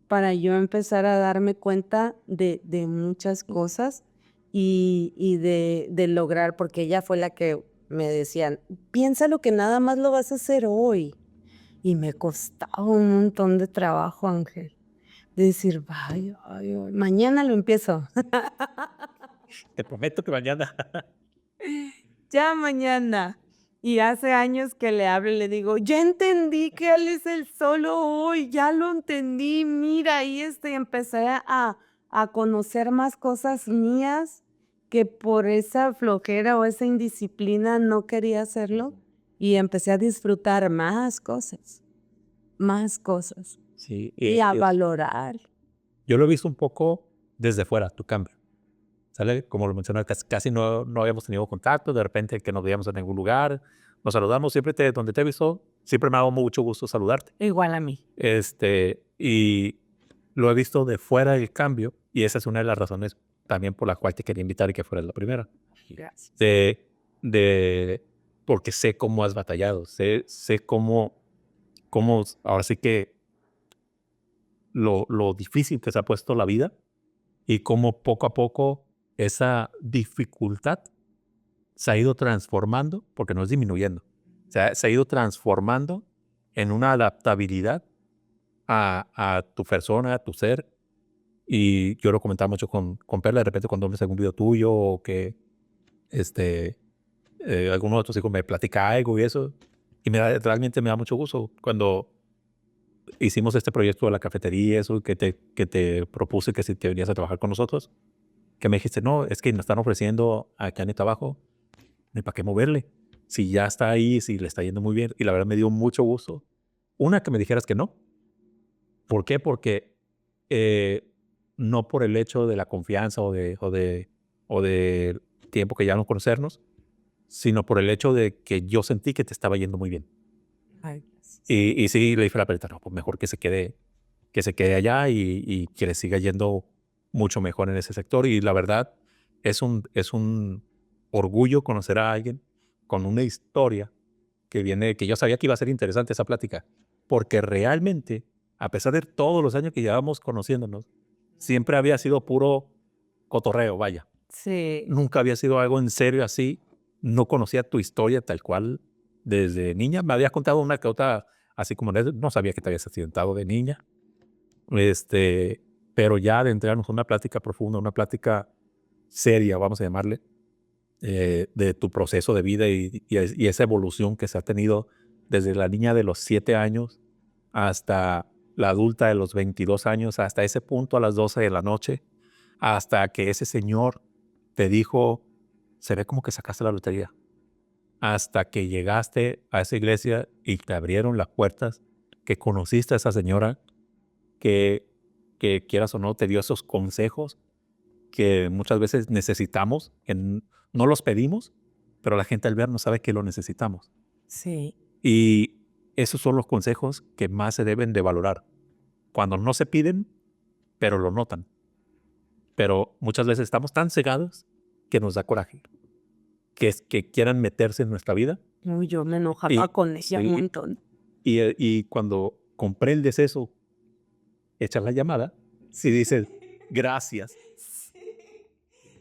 para yo empezar a darme cuenta de muchas cosas y de lograr, porque ella fue la que me decían, piénsalo que nada más lo vas a hacer hoy. Y me costaba un montón de trabajo, Ángel, de decir, vaya, ay, ay, mañana lo empiezo. Te prometo que mañana. Ya mañana. Y hace años que le hablo y le digo, ya entendí que él es el solo hoy, ya lo entendí, mira, y empecé a conocer más cosas mías que por esa flojera o esa indisciplina no quería hacerlo y empecé a disfrutar más cosas Sí, y a valorar. yo lo he visto un poco desde fuera, tu cambio. ¿Sale? Como lo mencioné, casi no habíamos tenido contacto, de repente que nos veíamos en algún lugar, nos saludamos, donde te he visto, siempre me ha dado mucho gusto saludarte. Igual a mí. Y lo he visto de fuera el cambio, y esa es una de las razones también por la cual te quería invitar y que fueras la primera. Gracias. De porque sé cómo has batallado, sé cómo ahora sí que lo difícil que se ha puesto la vida y cómo poco a poco esa dificultad se ha ido transformando, porque no es disminuyendo, se ha ido transformando en una adaptabilidad a tu persona, a tu ser. Y yo lo comentaba mucho con Perla, de repente cuando ves algún video tuyo o que alguno de tus hijos me platica algo y eso, y realmente me da mucho gusto cuando hicimos este proyecto de la cafetería, eso que te propuse que si te venías a trabajar con nosotros, que me dijiste, no, es que me están ofreciendo acá en el trabajo, ni para qué moverle. Si ya está ahí, si le está yendo muy bien. Y la verdad me dio mucho gusto. Una, que me dijeras que no. ¿Por qué? Porque no por el hecho de la confianza o de tiempo que ya no conocernos, sino por el hecho de que yo sentí que te estaba yendo muy bien. Ay, gracias. Y sí le dije a la perrita, no, pues mejor que se quede allá y que le siga yendo mucho mejor en ese sector. Y la verdad, es un orgullo conocer a alguien con una historia que yo sabía que iba a ser interesante esa plática, porque realmente, a pesar de todos los años que llevábamos conociéndonos, siempre había sido puro cotorreo, vaya. Sí. Nunca había sido algo en serio así. No conocía tu historia tal cual desde niña. Me habías contado una que otra, así como no sabía que te habías accidentado de niña. Pero ya de entrarnos a una plática profunda, una plática seria, vamos a llamarle, de tu proceso de vida y esa evolución que se ha tenido desde la niña de los 7 años hasta la adulta de los 22 años, hasta ese punto a las 12 de la noche, hasta que ese señor te dijo, se ve como que sacaste la lotería, hasta que llegaste a esa iglesia y te abrieron las puertas, que conociste a esa señora que, que quieras o no, te dio esos consejos que muchas veces necesitamos, no los pedimos, pero la gente al vernos sabe que lo necesitamos. Sí. Y esos son los consejos que más se deben de valorar. Cuando no se piden, pero lo notan. Pero muchas veces estamos tan cegados que nos da coraje, que quieran meterse en nuestra vida. Uy, yo me enojaba con ella un sí, montón. y cuando comprendes eso, echas la llamada, si dices, gracias.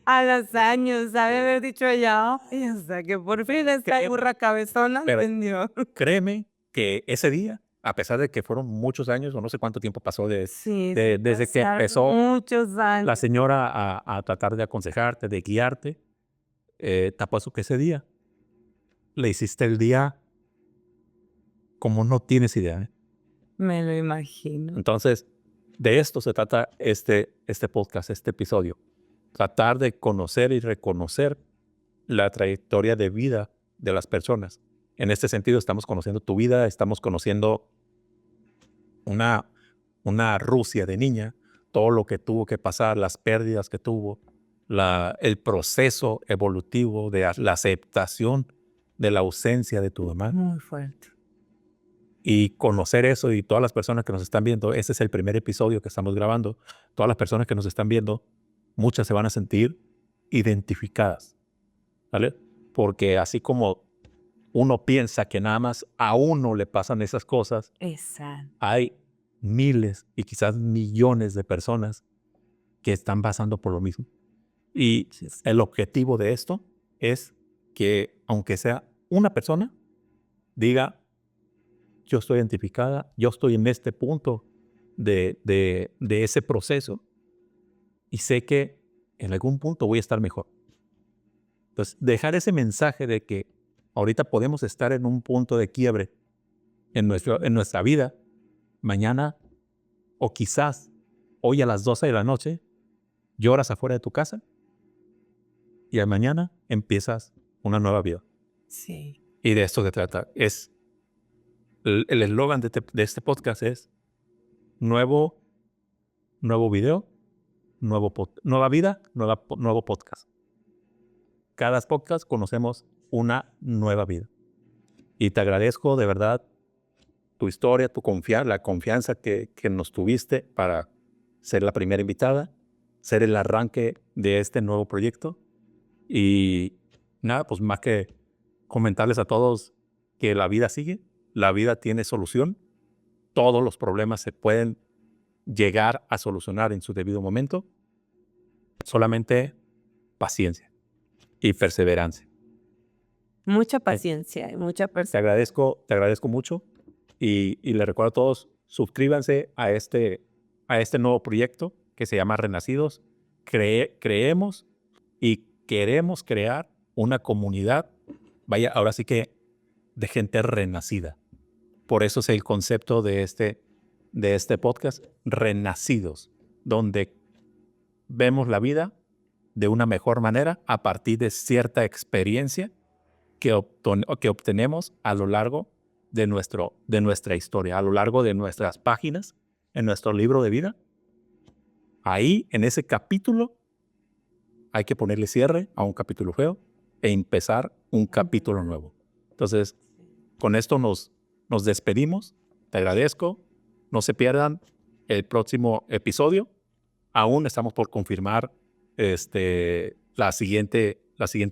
A los años, sabe haber dicho ella, "Ay, hasta que por fin esta burra cabezona Pero- entendió". Créeme que ese día, a pesar de que fueron muchos años, o no sé cuánto tiempo pasó Sí, desde que pasaron empezó muchos la años. señora a tratar de aconsejarte, de guiarte, te apuesto que ese día le hiciste el día como no tienes idea. Me lo imagino. Entonces, de esto se trata este podcast, este episodio. Tratar de conocer y reconocer la trayectoria de vida de las personas. En este sentido, estamos conociendo tu vida, estamos conociendo una Rusia de niña, todo lo que tuvo que pasar, las pérdidas que tuvo, el proceso evolutivo de la aceptación de la ausencia de tu mamá. Muy fuerte. Y conocer eso, y todas las personas que nos están viendo, este es el primer episodio que estamos grabando, todas las personas que nos están viendo, muchas se van a sentir identificadas, ¿vale? Porque así como uno piensa que nada más a uno le pasan esas cosas, Exacto. hay miles y quizás millones de personas que están pasando por lo mismo. Y el objetivo de esto es que, aunque sea una persona, diga, yo estoy identificada, yo estoy en este punto de ese proceso y sé que en algún punto voy a estar mejor. Entonces, dejar ese mensaje de que ahorita podemos estar en un punto de quiebre en nuestra vida, mañana o quizás hoy a las 12 de la noche lloras afuera de tu casa y al mañana empiezas una nueva vida. Sí. Y de esto se trata. El eslogan de este podcast es nuevo video, nueva vida, nuevo podcast. Cada podcast conocemos una nueva vida. Y te agradezco de verdad tu historia, la confianza que nos tuviste para ser la primera invitada, ser el arranque de este nuevo proyecto. Y nada, pues más que comentarles a todos que la vida sigue, la vida tiene solución, todos los problemas se pueden llegar a solucionar en su debido momento, solamente paciencia y perseverancia. Mucha paciencia y mucha Te perseverancia. agradezco mucho y les recuerdo a todos, suscríbanse a este nuevo proyecto que se llama Renacidos. Creemos y queremos crear una comunidad, vaya, ahora sí que de gente renacida. Por eso es el concepto de este podcast, Renacidos, donde vemos la vida de una mejor manera a partir de cierta experiencia que obtenemos a lo largo de nuestra historia, a lo largo de nuestras páginas, en nuestro libro de vida. Ahí, en ese capítulo, hay que ponerle cierre a un capítulo feo e empezar un capítulo nuevo. Entonces, con esto nos despedimos. Te agradezco. No se pierdan el próximo episodio. Aún estamos por confirmar la siguiente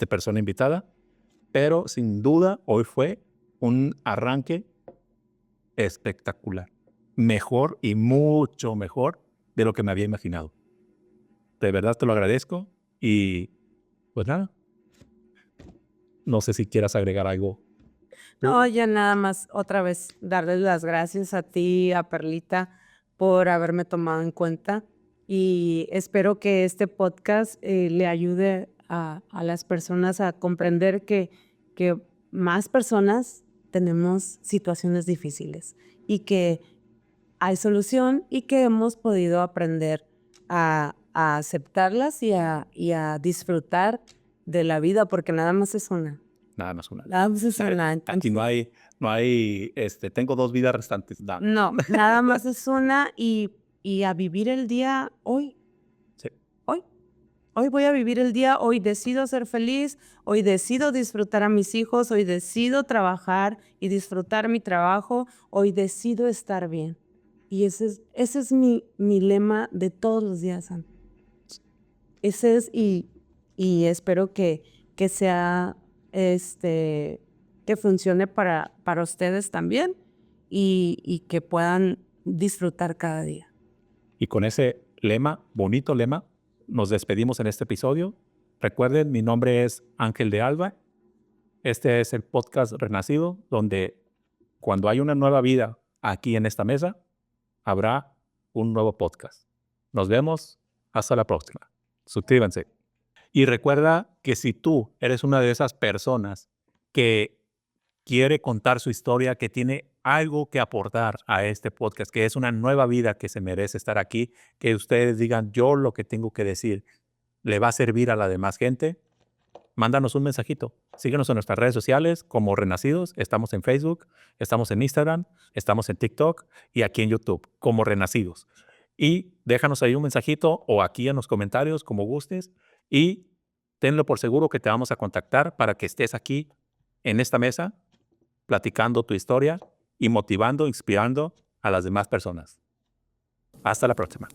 persona invitada, pero sin duda hoy fue un arranque espectacular. Mejor y mucho mejor de lo que me había imaginado. De verdad te lo agradezco y pues nada. No sé si quieras agregar algo. No, ya nada más otra vez darles las gracias a ti, a Perlita, por haberme tomado en cuenta y espero que este podcast le ayude a las personas a comprender que más personas tenemos situaciones difíciles y que hay solución y que hemos podido aprender a aceptarlas y a disfrutar de la vida porque nada más es una. Nada más una. Nada más es una. Aquí no hay, tengo 2 vidas restantes. No, nada más es una y a vivir el día hoy. Sí. Hoy voy a vivir el día, hoy decido ser feliz, hoy decido disfrutar a mis hijos, hoy decido trabajar y disfrutar mi trabajo, hoy decido estar bien. Y ese es mi lema de todos los días, Sam. Ese es y espero que sea, que funcione para ustedes también y que puedan disfrutar cada día. Y con ese lema, bonito lema, nos despedimos en este episodio. Recuerden, mi nombre es Ángel de Alba. Este es el podcast Renacido, donde cuando hay una nueva vida aquí en esta mesa, habrá un nuevo podcast. Nos vemos. Hasta la próxima. Suscríbanse. Y recuerda que si tú eres una de esas personas que quiere contar su historia, que tiene algo que aportar a este podcast, que es una nueva vida que se merece estar aquí, que ustedes digan, yo lo que tengo que decir le va a servir a la demás gente, mándanos un mensajito. Síguenos en nuestras redes sociales como Renacidos. Estamos en Facebook, estamos en Instagram, estamos en TikTok y aquí en YouTube como Renacidos. Y déjanos ahí un mensajito o aquí en los comentarios como gustes y tenlo por seguro que te vamos a contactar para que estés aquí en esta mesa platicando tu historia y motivando, inspirando a las demás personas. Hasta la próxima.